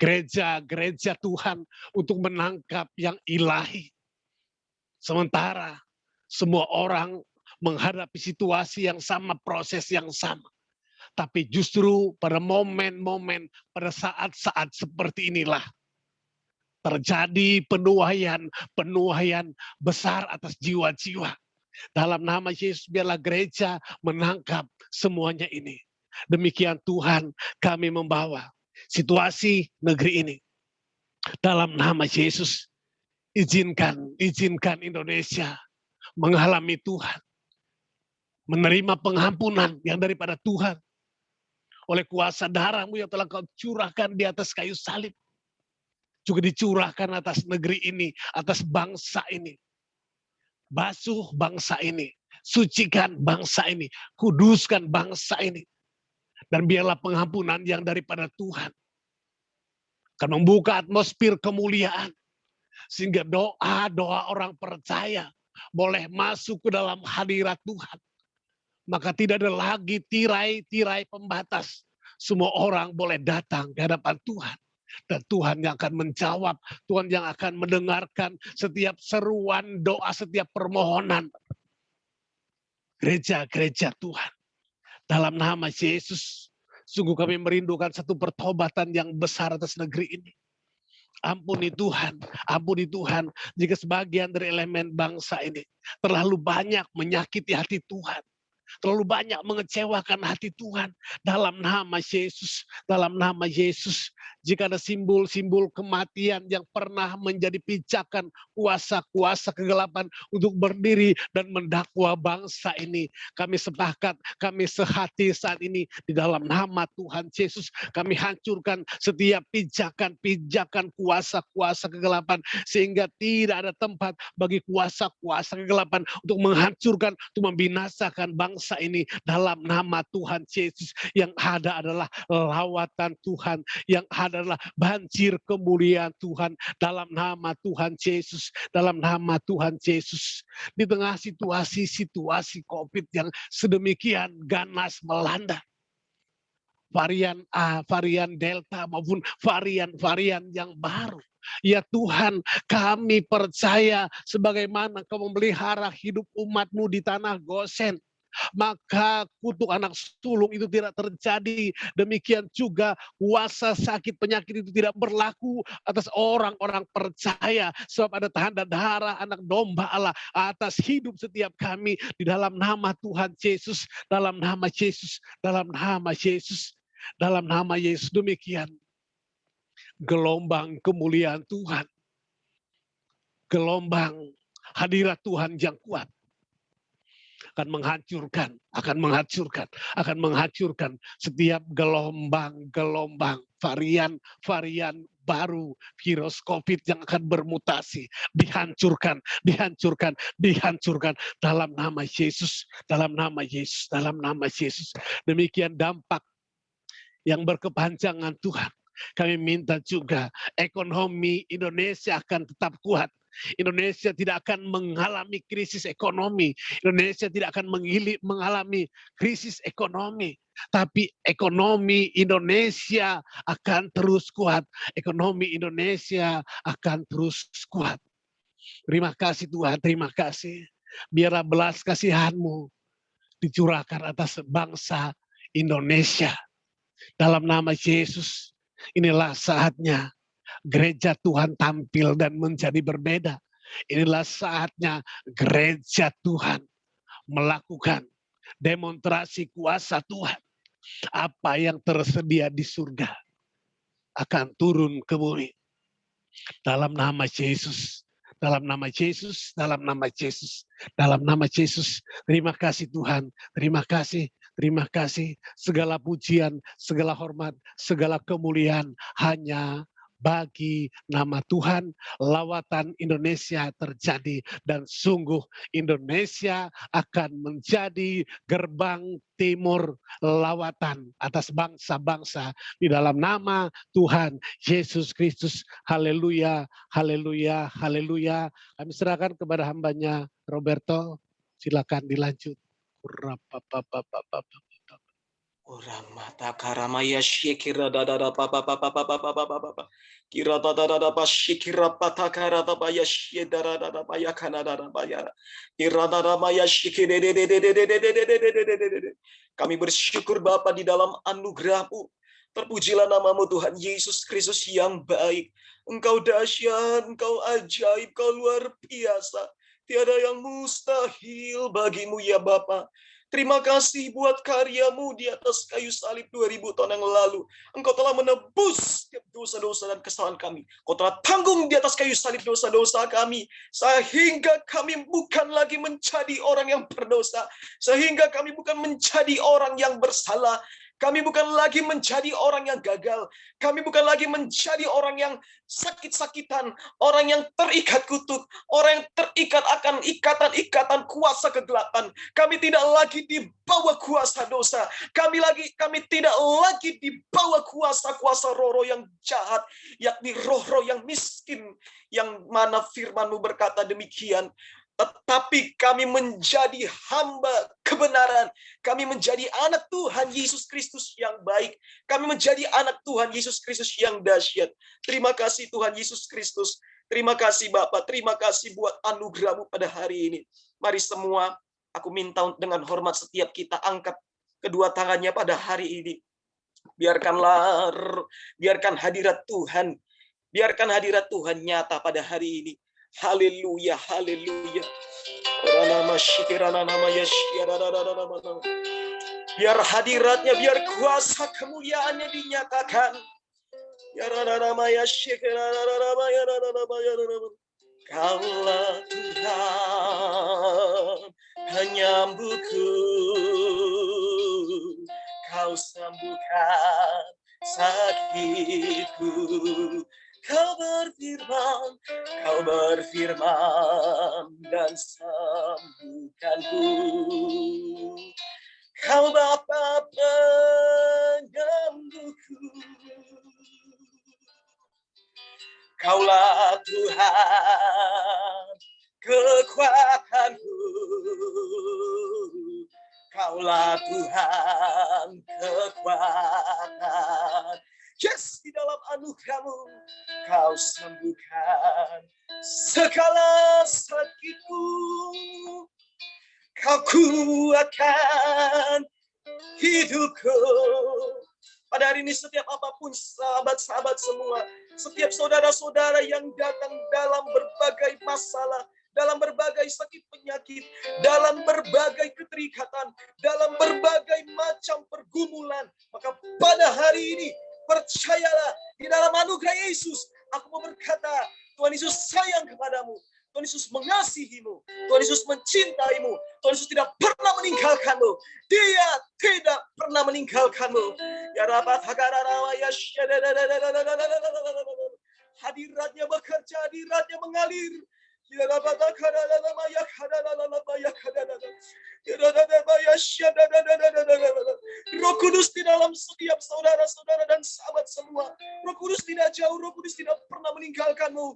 Gereja Tuhan untuk menangkap yang ilahi. Sementara semua orang menghadapi situasi yang sama, proses yang sama. Tapi justru pada momen-momen, pada saat-saat seperti inilah terjadi penuaian besar atas jiwa-jiwa. Dalam nama Yesus, biarlah gereja menangkap semuanya ini. Demikian Tuhan, kami membawa situasi negeri ini. Dalam nama Yesus, izinkan Indonesia mengalami Tuhan. Menerima pengampunan yang daripada Tuhan. Oleh kuasa darah-Mu yang telah Kau curahkan di atas kayu salib. Juga dicurahkan atas negeri ini, atas bangsa ini. Basuh bangsa ini, sucikan bangsa ini, kuduskan bangsa ini. Dan biarlah pengampunan yang daripada Tuhan akan membuka atmosfer kemuliaan, sehingga doa-doa orang percaya boleh masuk ke dalam hadirat Tuhan. Maka tidak ada lagi tirai-tirai pembatas. Semua orang boleh datang ke hadapan Tuhan. Dan Tuhan yang akan menjawab, Tuhan yang akan mendengarkan setiap seruan doa, setiap permohonan. Gereja-gereja Tuhan. Dalam nama Yesus, sungguh kami merindukan satu pertobatan yang besar atas negeri ini. Ampuni Tuhan, jika sebagian dari elemen bangsa ini terlalu banyak menyakiti hati Tuhan. Terlalu banyak mengecewakan hati Tuhan. Dalam nama Yesus, jika ada simbol-simbol kematian yang pernah menjadi pijakan kuasa-kuasa kegelapan untuk berdiri dan mendakwa bangsa ini, kami sepakat, kami sehati saat ini di dalam nama Tuhan Yesus. Kami hancurkan setiap pijakan-pijakan kuasa-kuasa kegelapan, sehingga tidak ada tempat bagi kuasa-kuasa kegelapan untuk menghancurkan, untuk membinasakan bangsa ini. Dalam nama Tuhan Yesus, yang ada adalah lawatan Tuhan, yang ada adalah banjir kemuliaan Tuhan. Dalam nama Tuhan Yesus, dalam nama Tuhan Yesus, di tengah situasi COVID yang sedemikian ganas melanda, varian A, varian Delta, maupun varian-varian yang baru. Ya Tuhan, kami percaya sebagaimana Kau memelihara hidup umat-Mu di tanah Gosen, maka kutuk anak sulung itu tidak terjadi. Demikian juga kuasa sakit penyakit itu tidak berlaku atas orang-orang percaya, sebab ada tanda darah anak domba Allah atas hidup setiap kami. Di dalam nama Tuhan Yesus, dalam nama Yesus, dalam nama Yesus, dalam nama Yesus. Demikian gelombang kemuliaan Tuhan, gelombang hadirat Tuhan yang kuat akan menghancurkan setiap gelombang varian baru virus COVID yang akan bermutasi. Dihancurkan dalam nama Yesus, dalam nama Yesus, dalam nama Yesus. Demikian dampak yang berkepanjangan Tuhan. Kami minta juga ekonomi Indonesia akan tetap kuat. Indonesia tidak akan mengalami krisis ekonomi. Indonesia tidak akan mengalami krisis ekonomi. Tapi ekonomi Indonesia akan terus kuat. Ekonomi Indonesia akan terus kuat. Terima kasih Tuhan, terima kasih. Biarlah belas kasihan-Mu dicurahkan atas bangsa Indonesia. Dalam nama Yesus, inilah saatnya gereja Tuhan tampil dan menjadi berbeda. Inilah saatnya gereja Tuhan melakukan demonstrasi kuasa Tuhan. Apa yang tersedia di surga akan turun ke bumi. Dalam nama Yesus, dalam nama Yesus, dalam nama Yesus, dalam nama Yesus. Terima kasih Tuhan, terima kasih. Terima kasih, segala pujian, segala hormat, segala kemuliaan hanya bagi nama Tuhan. Lawatan Indonesia terjadi, dan sungguh Indonesia akan menjadi gerbang timur lawatan atas bangsa-bangsa di dalam nama Tuhan Yesus Kristus. Haleluya, haleluya, haleluya. Kami serahkan kepada hambanya Roberto. Silakan dilanjut. Orang mata karamaya shikira dada papa papa papa papa papa kira dada pas shikira pata kara dada ya shidara dada ya kana dada ya kira dada maya shikire. Kami bersyukur Bapa di dalam anugerah-Mu. Terpujilah nama-Mu Tuhan Yesus Kristus yang baik. Engkau dahsyat, Engkau ajaib, Engkau luar biasa. Tiada yang mustahil bagimu ya Bapa. Terima kasih buat karya-Mu di atas kayu salib 2000 tahun yang lalu. Engkau telah menebus setiap dosa-dosa dan kesalahan kami. Engkau telah tanggung di atas kayu salib dosa-dosa kami. Sehingga kami bukan lagi menjadi orang yang berdosa. Sehingga kami bukan menjadi orang yang bersalah. Kami bukan lagi menjadi orang yang gagal. Kami bukan lagi menjadi orang yang sakit-sakitan, orang yang terikat kutuk, orang yang terikat akan ikatan-ikatan kuasa kegelapan. Kami tidak lagi di bawah kuasa dosa. Kami tidak lagi di bawah kuasa-kuasa roh-roh yang jahat, yakni roh-roh yang miskin, yang mana firman-Mu berkata demikian. Tetapi kami menjadi hamba kebenaran. Kami menjadi anak Tuhan Yesus Kristus yang baik. Kami menjadi anak Tuhan Yesus Kristus yang dahsyat. Terima kasih Tuhan Yesus Kristus. Terima kasih Bapa. Terima kasih buat anugerah-Mu pada hari ini. Mari semua, aku minta dengan hormat setiap kita angkat kedua tangannya pada hari ini. Biarkan hadirat Tuhan. Biarkan hadirat Tuhan nyata pada hari ini. Haleluya, haleluya. Biar hadiratnya, biar kuasa kemuliaannya dinyatakan. Kaulah Tuhan penyembuhku, Kau sembuhkan sakitku. Kau berfirman dan sembuhkanku. Kau Bapa penyembuhku. Kaulah Tuhan kekuatanku. Kaulah Tuhan kekuatan. Yes, di dalam anugerah-Mu Kau sembuhkan segala sakitku. Kau kuatkan hidupku. Pada hari ini setiap apapun sahabat-sahabat semua, setiap saudara-saudara yang datang dalam berbagai masalah, dalam berbagai sakit penyakit, dalam berbagai keterikatan, dalam berbagai macam pergumulan, maka pada hari ini percayalah di dalam anugerah Yesus, aku mau berkata, Tuhan Yesus sayang kepadamu, Tuhan Yesus mengasihimu, Tuhan Yesus mencintaimu, Tuhan Yesus tidak pernah meninggalkanmu, Dia tidak pernah meninggalkanmu. Ya Rabbah, hadiratnya bekerja, hadiratnya mengalir. Ya Rabbah, Roh Kudus di dalam setiap saudara-saudara dan sahabat semua. Roh Kudus tidak jauh, Roh Kudus tidak pernah meninggalkanmu.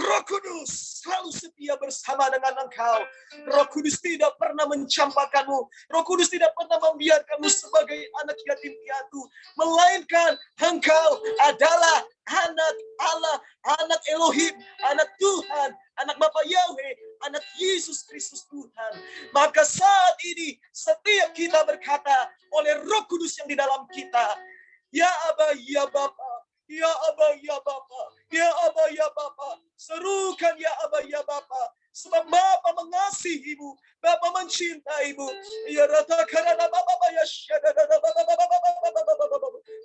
Roh Kudus selalu setia bersama dengan engkau. Roh Kudus tidak pernah mencampakkanmu. Roh Kudus tidak pernah membiarkanmu sebagai anak yatim piatu. Melainkan engkau adalah anak Allah, anak Elohim, anak Tuhan, anak Bapa Yahweh, anak Yesus Kristus Tuhan. Maka saat ini setiap kita berkata oleh Roh Kudus yang di dalam kita, ya Aba, ya Bapa, ya Aba, ya Bapa, ya Aba, ya Bapa. Serukan ya Aba, ya Bapa. Sebab Bapa mengasihimu, Bapa mencintaimu. Ya ratakan Bapa, ya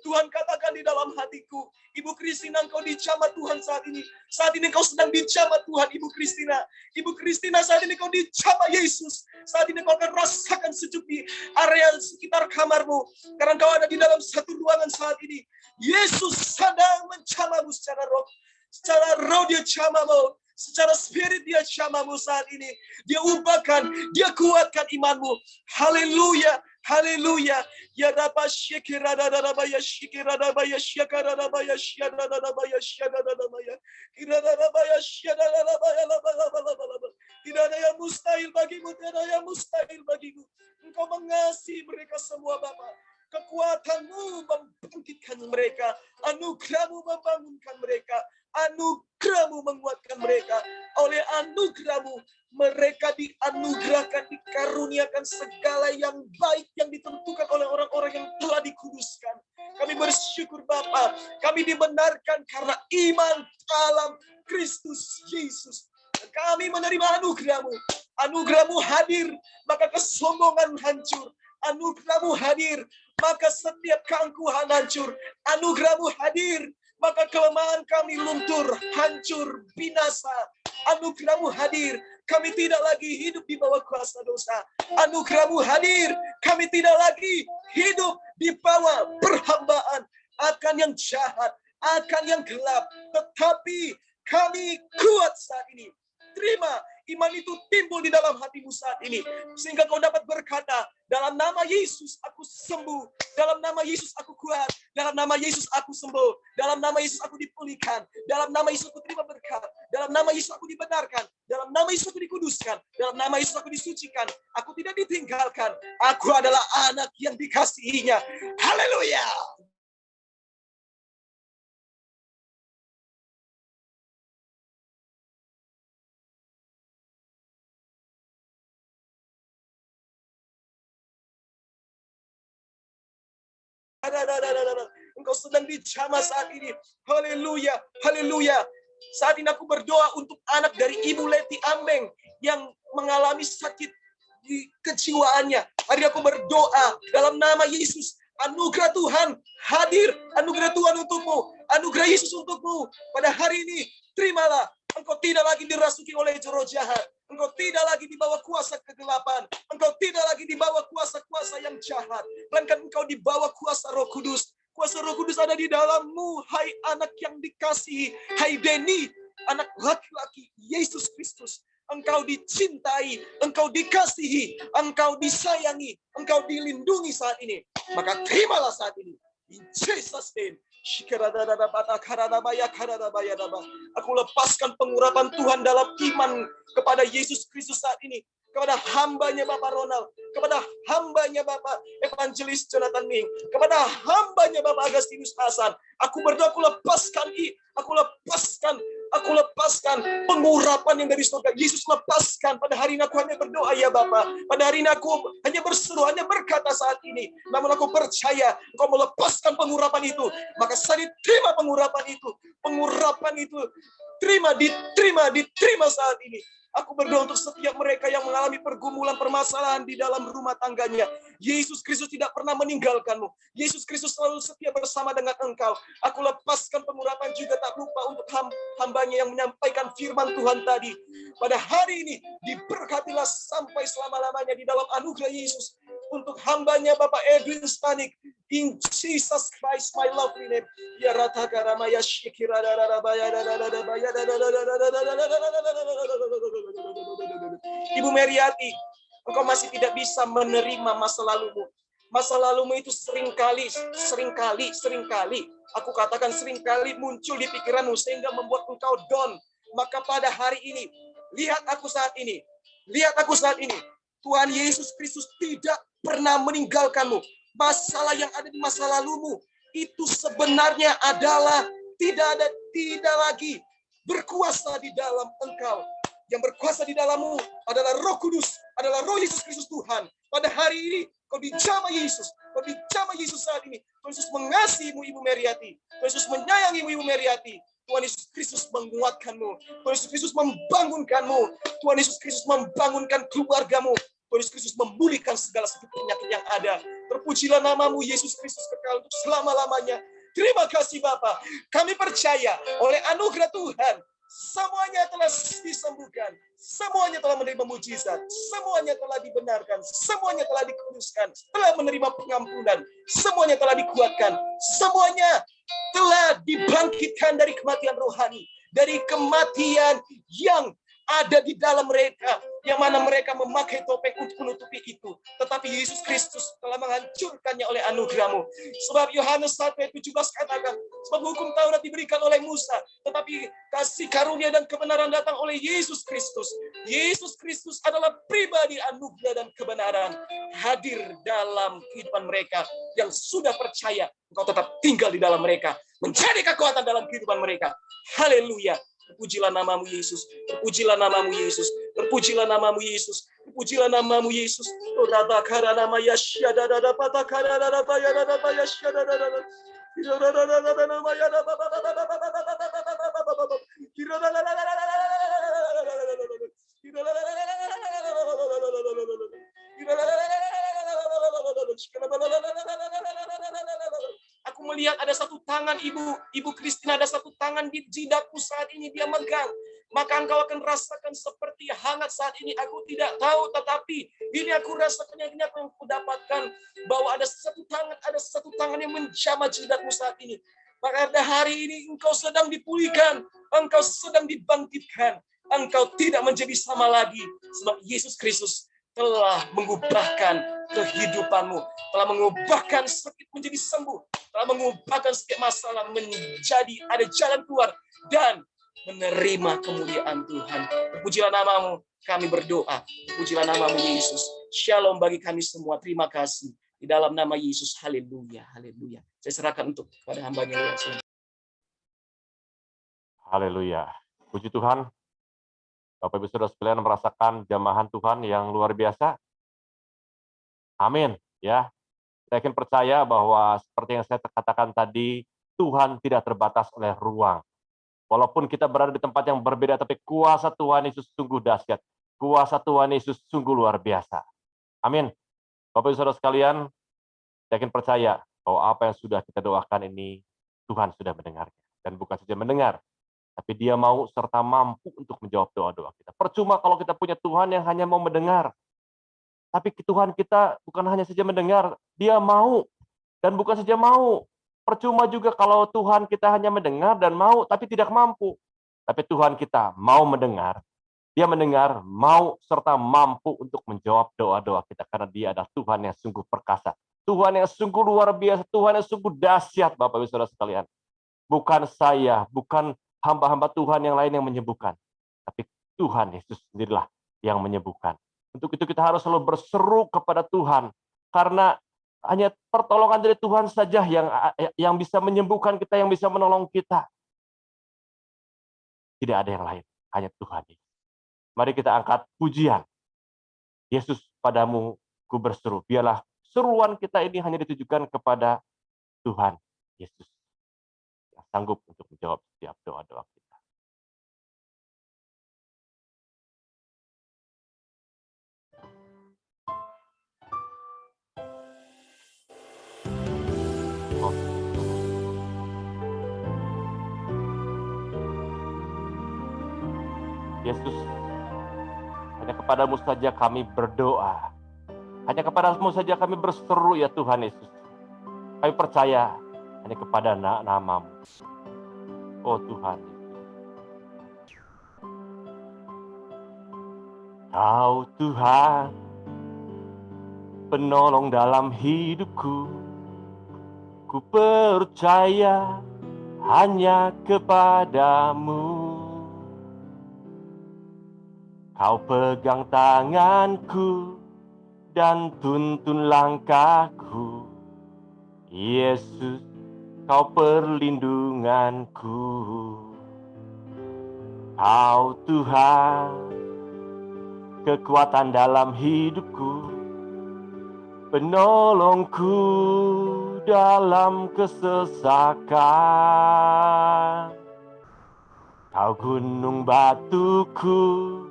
Tuhan katakan di dalam hatiku, Ibu Kristina, engkau dijamah Tuhan saat ini. Saat ini engkau sedang dijamah Tuhan, Ibu Kristina. Ibu Kristina, saat ini engkau dijamah Yesus. Saat ini engkau akan rasakan sejuk di area sekitar kamarmu. Karena engkau ada di dalam satu ruangan saat ini. Yesus sedang menjamahmu secara roh. Secara roh Dia jamahmu. Secara spirit Dia jamahmu saat ini. Dia ubahkan, Dia kuatkan imanmu. Haleluya. Haleluya. Ya Rabba Shekirada Rabaya Shikirada Baya Shakara Baya Shada Baya Shada Baya Kirada Baya Shada Baya. Tidak ada yang mustahil bagimu, tidak ada yang mustahil bagimu. Engkau mengasihi mereka semua Bapa. Kekuatanmu membangkitkan mereka, anugerahmu membangunkan mereka, anugerahmu menguatkan mereka. Oleh anugerahmu mereka dianugerahkan, dikaruniakan segala yang baik yang ditentukan oleh orang-orang yang telah dikuduskan. Kami bersyukur Bapa, kami dibenarkan karena iman dalam Kristus Yesus. Kami menerima anugerahmu. Anugerahmu hadir, maka kesombongan hancur. Anugerahmu hadir, maka setiap keangkuhan hancur. Anugerahmu hadir, maka kelemahan kami luntur, hancur, binasa. Anugerahmu hadir, kami tidak lagi hidup di bawah kuasa dosa. Anugerahmu hadir, kami tidak lagi hidup di bawah perhambaan akan yang jahat, akan yang gelap. Tetapi kami kuat saat ini. Terima iman itu timbul di dalam hatimu saat ini. Sehingga kau dapat berkata, dalam nama Yesus aku sembuh. Dalam nama Yesus aku kuat. Dalam nama Yesus aku sembuh. Dalam nama Yesus aku dipulihkan. Dalam nama Yesus aku terima berkat. Dalam nama Yesus aku dibenarkan. Dalam nama Yesus aku dikuduskan. Dalam nama Yesus aku disucikan. Aku tidak ditinggalkan. Aku adalah anak yang dikasihinya. Haleluya. Engkau sedang dijamah saat ini. Haleluya, haleluya. Saat ini aku berdoa untuk anak dari Ibu Leti Ambeng yang mengalami sakit di kejiwaannya. Hari aku berdoa dalam nama Yesus. Anugerah Tuhan hadir. Anugerah Tuhan untukmu. Anugerah Yesus untukmu. Pada hari ini, terimalah. Engkau tidak lagi dirasuki oleh roh jahat. Engkau tidak lagi di bawah kuasa kegelapan. Engkau tidak lagi di bawah kuasa-kuasa yang jahat. Melainkan engkau di bawah kuasa Roh Kudus. Kuasa Roh Kudus ada di dalammu. Hai anak yang dikasihi. Hai Denny, anak laki-laki Yesus Kristus. Engkau dicintai, engkau dikasihi, engkau disayangi, engkau dilindungi saat ini. Maka terimalah saat ini. In Jesus' name. Aku lepaskan pengurapan Tuhan dalam iman kepada Yesus Kristus saat ini. Kepada hambanya Bapak Ronald, kepada hambanya Bapak Evangelis Jonathan Ming, kepada hambanya Bapak Agustinus Hasan. Aku berdoa, aku lepaskan pengurapan yang dari surga. Yesus lepaskan. Pada hari ini aku hanya berdoa ya Bapak. Pada hari ini aku hanya berseru, hanya berkata saat ini. Namun aku percaya Engkau melepaskan pengurapan itu. Maka saya diterima pengurapan itu. Pengurapan itu diterima saat ini. Aku berdoa untuk setiap mereka yang mengalami pergumulan, permasalahan di dalam rumah tangganya. Yesus Kristus tidak pernah meninggalkanmu. Yesus Kristus selalu setia bersama dengan engkau. Aku lepaskan pengurapan juga, tak lupa untuk hambanya yang menyampaikan firman Tuhan tadi. Pada hari ini, diberkatilah sampai selama-lamanya di dalam anugerah Yesus. Untuk hambanya Bapak Edwin Stanik. In Jesus Christ, my lovely name. Ya ratagaramaya shikirararabaya. Ibu Meriati, engkau masih tidak bisa menerima masa lalumu. Masa lalumu itu seringkali aku katakan seringkali muncul di pikiranmu sehingga membuat engkau down. Maka pada hari ini, lihat aku saat ini. Tuhan Yesus Kristus tidak pernah meninggalkanmu. Masalah yang ada di masa lalumu itu sebenarnya adalah tidak lagi berkuasa di dalam engkau. Yang berkuasa di dalammu adalah Roh Kudus, adalah Roh Yesus Kristus Tuhan. Pada hari ini kau dijamah Yesus. Kau dijamah Yesus saat ini. Tuhan Yesus mengasihimu Ibu Meriati. Tuhan Yesus menyayangimu Ibu Meriati. Tuhan Yesus Kristus menguatkanmu. Tuhan Yesus Kristus membangunkanmu. Tuhan Yesus Kristus membangunkan keluargamu. Tuhan Yesus Kristus memulihkan segala sakit penyakit yang ada. Terpujilah namamu Yesus Kristus kekal untuk selama-lamanya. Terima kasih Bapa. Kami percaya oleh anugerah Tuhan semuanya telah disembuhkan, semuanya telah menerima mujizat, semuanya telah dibenarkan, semuanya telah dikuduskan, telah menerima pengampunan, semuanya telah dikuatkan, semuanya telah dibangkitkan dari kematian rohani, dari kematian yang ada di dalam mereka, yang mana mereka memakai topeng untuk menutupi itu. Tetapi Yesus Kristus telah menghancurkannya oleh anugerah-Mu. Sebab Yohanes 1:17 katakan, sebab hukum Taurat diberikan oleh Musa, tetapi kasih karunia dan kebenaran datang oleh Yesus Kristus. Yesus Kristus adalah pribadi anugerah dan kebenaran hadir dalam kehidupan mereka yang sudah percaya. Engkau tetap tinggal di dalam mereka, menjadi kekuatan dalam kehidupan mereka. Haleluya. Terpujilah namamu Yesus. Terpujilah namamu Yesus. Terpujilah namamu Yesus. Terpujilah namamu Yesus. Rabakara nama yasyada dada patakara dada bayada dada yasyada dada. Aku melihat ada satu tangan Ibu Christina, ada satu tangan di jidaku saat ini dia megang. maka engkau akan rasakan seperti hangat saat ini. Aku tidak tahu, tetapi ini aku rasakan, ini aku dapatkan, bahwa ada satu tangan yang menjamah jidatmu saat ini. Maka pada hari ini engkau sedang dipulihkan, engkau sedang dibangkitkan, engkau tidak menjadi sama lagi, sebab Yesus Kristus telah mengubahkan kehidupanmu, telah mengubahkan sakit menjadi sembuh, telah mengubahkan setiap masalah menjadi ada jalan keluar, dan menerima kemuliaan Tuhan. Terpujilah namamu, kami berdoa. Terpujilah namamu Yesus. Shalom bagi kami semua. Terima kasih. Di dalam nama Yesus. Haleluya. Haleluya. Saya serahkan untuk kepada hambanya langsung. Haleluya. Puji Tuhan. Bapak Ibu Saudara sekalian merasakan jamahan Tuhan yang luar biasa. Amin. Ya. Saya yakin percaya bahwa seperti yang saya katakan tadi, Tuhan tidak terbatas oleh ruang. Walaupun kita berada di tempat yang berbeda, tapi kuasa Tuhan Yesus sungguh dahsyat. Kuasa Tuhan Yesus sungguh luar biasa. Amin. Bapak Ibu Saudara sekalian, saya yakin percaya bahwa apa yang sudah kita doakan ini, Tuhan sudah mendengarnya. Dan bukan saja mendengar, tapi Dia mau serta mampu untuk menjawab doa-doa kita. Percuma kalau kita punya Tuhan yang hanya mau mendengar. Tapi Tuhan kita bukan hanya saja mendengar, Dia mau. Dan bukan saja mau. Percuma juga kalau Tuhan kita hanya mendengar dan mau, tapi tidak mampu. Tapi Tuhan kita mau mendengar, Dia mendengar, mau, serta mampu untuk menjawab doa-doa kita. Karena Dia adalah Tuhan yang sungguh perkasa. Tuhan yang sungguh luar biasa, Tuhan yang sungguh dahsyat, Bapak Ibu Saudara sekalian. Bukan saya, bukan hamba-hamba Tuhan yang lain yang menyembuhkan. Tapi Tuhan Yesus sendirilah yang menyembuhkan. Untuk itu kita harus selalu berseru kepada Tuhan. Karena hanya pertolongan dari Tuhan saja yang bisa menyembuhkan kita, yang bisa menolong kita. Tidak ada yang lain, hanya Tuhan. Mari kita angkat pujian. Yesus, padamu ku berseru. Biarlah seruan kita ini hanya ditujukan kepada Tuhan Yesus, yang sanggup untuk menjawab setiap doa-doa kita. Yesus, hanya kepadamu saja kami berdoa. Hanya kepadamu saja kami berseru ya Tuhan Yesus. Kami percaya hanya kepada namamu. Oh Tuhan. Kau Tuhan, penolong dalam hidupku. Ku percaya hanya kepadamu. Kau pegang tanganku dan tuntun langkahku. Yesus, Kau perlindunganku. Kau Tuhan, kekuatan dalam hidupku, penolongku dalam kesesakan. Kau gunung batuku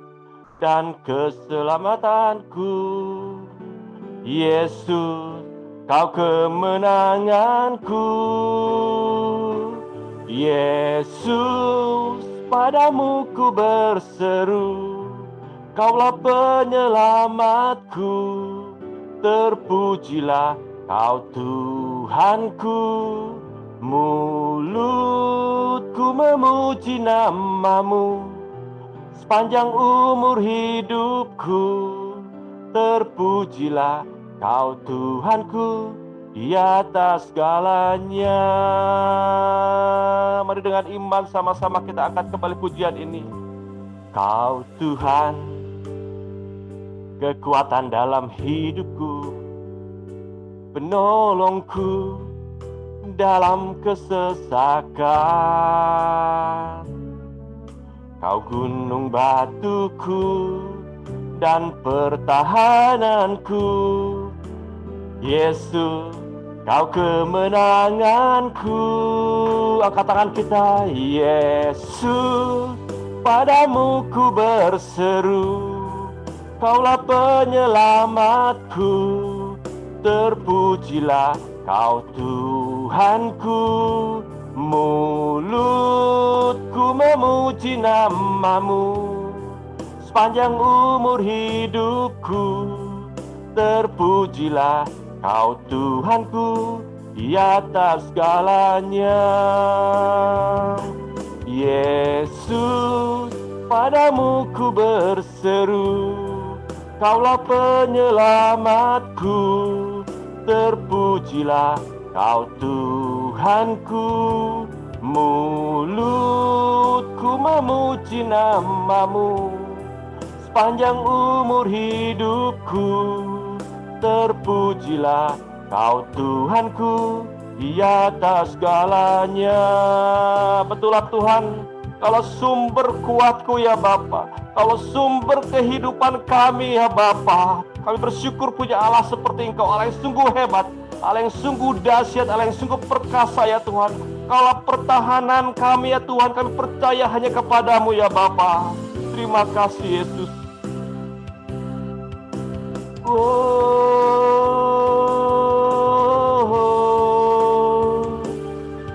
dan keselamatanku. Yesus, Kau kemenanganku. Yesus, padamu ku berseru. Kaulah penyelamatku. Terpujilah Kau Tuhanku. Mulutku memuji namamu sepanjang umur hidupku. Terpujilah Kau Tuhanku di atas segalanya. Mari dengan iman sama-sama kita angkat kembali pujian ini. Kau Tuhan, kekuatan dalam hidupku, penolongku dalam kesesakan. Kau gunung batuku dan pertahananku. Yesus, Kau kemenanganku. Angkat tangan kita. Yesus, padamu ku berseru. Kaulah penyelamatku. Terpujilah Kau Tuhanku. mulutku memuji nama-Mu. Sepanjang umur hidupku, terpujilah Kau Tuhanku di atas segalanya. Yesus, padamu ku berseru, Kaulah penyelamatku, terpujilah Kau Tuhanku. Mulutku memuji nama-Mu. Sepanjang umur hidupku, terpujilah Kau Tuhanku di atas segalanya. Betulah Tuhan, kalau sumber kuatku ya Bapa, kalau sumber kehidupan kami ya Bapa, kami bersyukur punya Allah seperti Engkau, Allah yang sungguh hebat, Allah yang sungguh dahsyat, Allah yang sungguh perkasa ya Tuhan. Kalau pertahanan kami ya Tuhan, kami percaya hanya kepadamu ya Bapa. Terima kasih Yesus.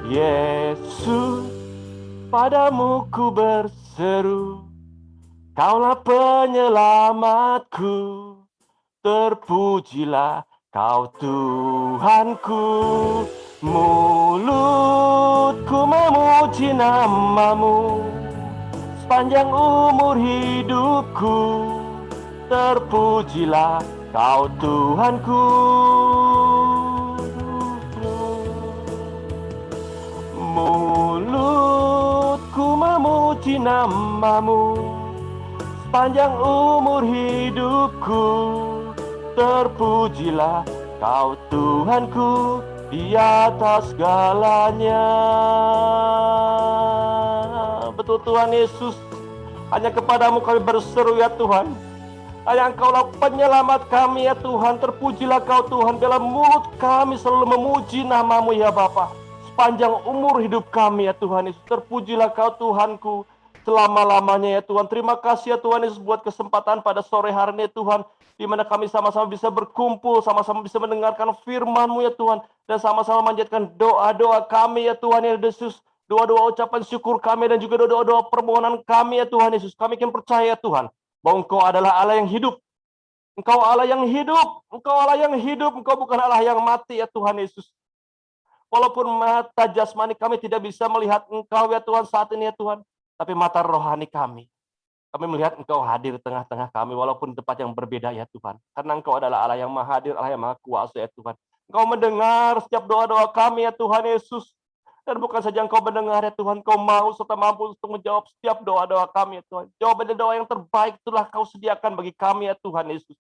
Yesus, padamu ku berseru, Kaulah penyelamatku, terpujilah Kau Tuhanku. Mulutku memuji nama-Mu. Sepanjang umur hidupku, terpujilah Kau Tuhanku. Mulutku memuji nama-Mu. Sepanjang umur hidupku, terpujilah Kau Tuhanku di atas segalanya. Betul Tuhan Yesus, hanya kepadamu kami berseru ya Tuhan. Hanya Engkaulah penyelamat kami ya Tuhan. Terpujilah Kau Tuhan. Dalam mulut kami selalu memuji nama-Mu ya Bapa. Sepanjang umur hidup kami ya Tuhan Yesus. Terpujilah Kau Tuhanku selama-lamanya ya Tuhan. Terima kasih ya Tuhan Yesus buat kesempatan pada sore hari ini ya Tuhan, di mana kami sama-sama bisa berkumpul, sama-sama bisa mendengarkan firman-Mu ya Tuhan, dan sama-sama memanjatkan doa-doa kami ya Tuhan Yesus. Doa-doa ucapan syukur kami dan juga doa-doa permohonan kami ya Tuhan Yesus. Kami akan percaya Tuhan bahwa Engkau adalah Allah yang hidup. Engkau Allah yang hidup. Engkau Allah yang hidup. Engkau bukan Allah yang mati ya Tuhan Yesus. Walaupun mata jasmani kami tidak bisa melihat Engkau ya Tuhan saat ini ya Tuhan, tapi mata rohani kami melihat Engkau hadir di tengah-tengah kami, walaupun di tempat yang berbeda ya Tuhan. Karena Engkau adalah Allah yang maha hadir, Allah yang maha kuasa ya Tuhan. Engkau mendengar setiap doa-doa kami ya Tuhan Yesus. Dan bukan saja Engkau mendengar ya Tuhan, Engkau mau serta mampu untuk menjawab setiap doa-doa kami ya Tuhan. Jawaban doa yang terbaik itulah Kau sediakan bagi kami ya Tuhan Yesus.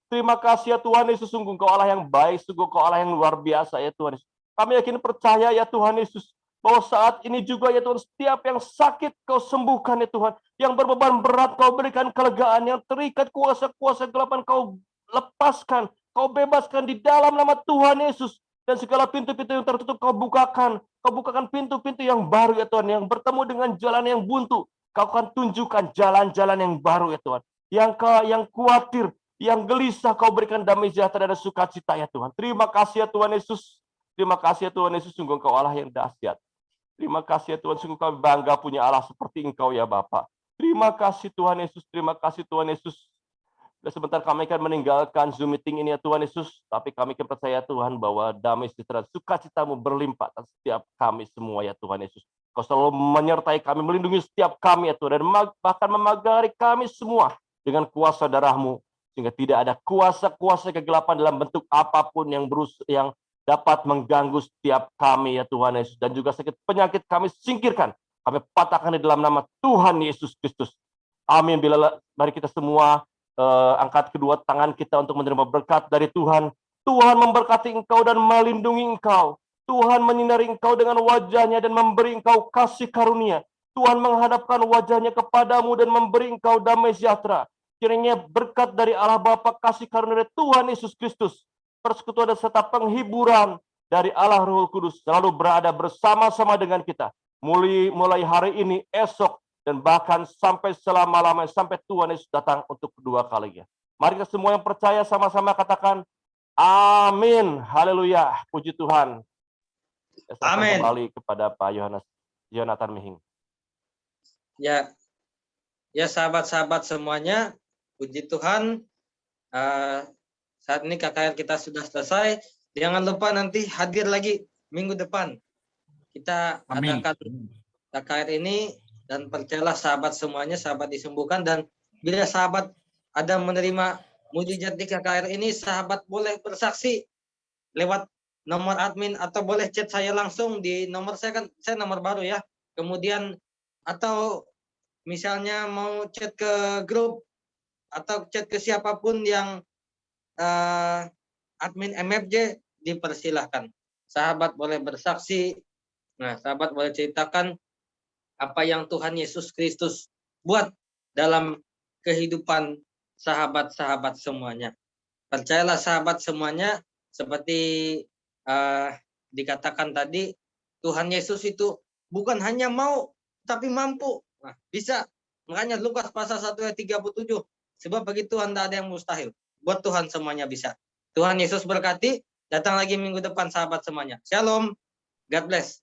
Terima kasih ya Tuhan Yesus, sungguh Engkau Allah yang baik, sungguh Engkau Allah yang luar biasa ya Tuhan Yesus. Kami yakin percaya ya Tuhan Yesus, bahwa saat ini juga ya Tuhan, setiap yang sakit Kau sembuhkan ya Tuhan. Yang berbeban berat Kau berikan kelegaan, yang terikat kuasa-kuasa gelapan Kau lepaskan, Kau bebaskan di dalam nama Tuhan Yesus. Dan segala pintu-pintu yang tertutup Kau bukakan pintu-pintu yang baru ya Tuhan, yang bertemu dengan jalan yang buntu. Kau akan tunjukkan jalan-jalan yang baru ya Tuhan. Yang khawatir, yang gelisah Kau berikan damai sejahtera dan sukacita ya Tuhan. Terima kasih ya Tuhan Yesus. Terima kasih ya Tuhan Yesus, sungguh Engkau Allah yang dahsyat. Terima kasih ya Tuhan, sungguh kami bangga punya Allah seperti Engkau ya Bapa. Terima kasih Tuhan Yesus, terima kasih Tuhan Yesus. Dan sebentar kami akan meninggalkan Zoom meeting ini ya Tuhan Yesus, tapi kami akan percaya Tuhan bahwa damai sejahtera sukacitamu berlimpah atas setiap kami semua ya Tuhan Yesus. Kau selalu menyertai kami, melindungi setiap kami ya Tuhan, dan bahkan memagari kami semua dengan kuasa darah-Mu, sehingga tidak ada kuasa-kuasa kegelapan dalam bentuk apapun yang dapat mengganggu setiap kami ya Tuhan Yesus. Dan juga sakit penyakit kami singkirkan, kami patahkan di dalam nama Tuhan Yesus Kristus. Amin. Mari kita semua angkat kedua tangan kita untuk menerima berkat dari Tuhan. Tuhan memberkati engkau dan melindungi engkau. Tuhan menyinari engkau dengan wajah-Nya dan memberi engkau kasih karunia. Tuhan menghadapkan wajah-Nya kepadamu dan memberi engkau damai sejahtera. Kiranya berkat dari Allah Bapa, kasih karunia dari Tuhan Yesus Kristus, persekutuan serta penghiburan dari Allah Roh Kudus selalu berada bersama-sama dengan kita. Mulai hari ini, esok, dan bahkan sampai selama-lamanya, sampai Tuhan Yesus datang untuk kedua kalinya. Mari kita semua yang percaya sama-sama katakan, amin. Haleluya. Puji Tuhan. Saya serahkan Amin. kembali kepada Pak Yonatan Mihing. Ya, ya sahabat-sahabat semuanya, puji Tuhan. Saat ini KKR kita sudah selesai. Jangan lupa nanti hadir lagi minggu depan. Kita Amin. adakan KKR ini, dan percayalah sahabat semuanya, sahabat disembuhkan. Dan bila sahabat ada menerima mujizat di KKR ini, sahabat boleh bersaksi lewat nomor admin atau boleh chat saya langsung di nomor saya, kan saya nomor baru ya. Kemudian atau misalnya mau chat ke grup atau chat ke siapapun yang admin MFJ, dipersilahkan. Sahabat boleh bersaksi. Nah, sahabat boleh ceritakan apa yang Tuhan Yesus Kristus buat dalam kehidupan sahabat-sahabat semuanya. Percayalah sahabat semuanya, seperti dikatakan tadi, Tuhan Yesus itu bukan hanya mau, tapi mampu. Nah, bisa. Makanya Lukas pasal 1 ayat 37. Sebab bagi Tuhan tidak ada yang mustahil. Buat Tuhan semuanya bisa. Tuhan Yesus berkati. Datang lagi minggu depan sahabat semuanya. Shalom. God bless.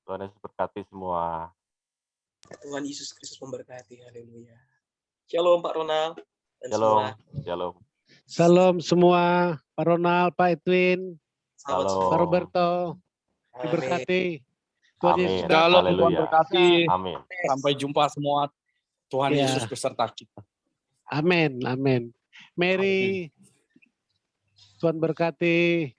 Tuhan Yesus berkati semua. Tuhan Yesus Kristus memberkati. Haleluya. Shalom Pak Ronald dan Shalom. semua Shalom. Salam semua, Pak Ronald, Pak Edwin, sahabat Shalom. semua. Pak Roberto, Amin. diberkati. Tuhan Yesus Amin. berkati. Shalom, Tuhan Haleluya. berkati. Amin. Sampai jumpa semua. Tuhan Ya. Yesus beserta kita. Amin, amin. Mary, Tuhan berkati.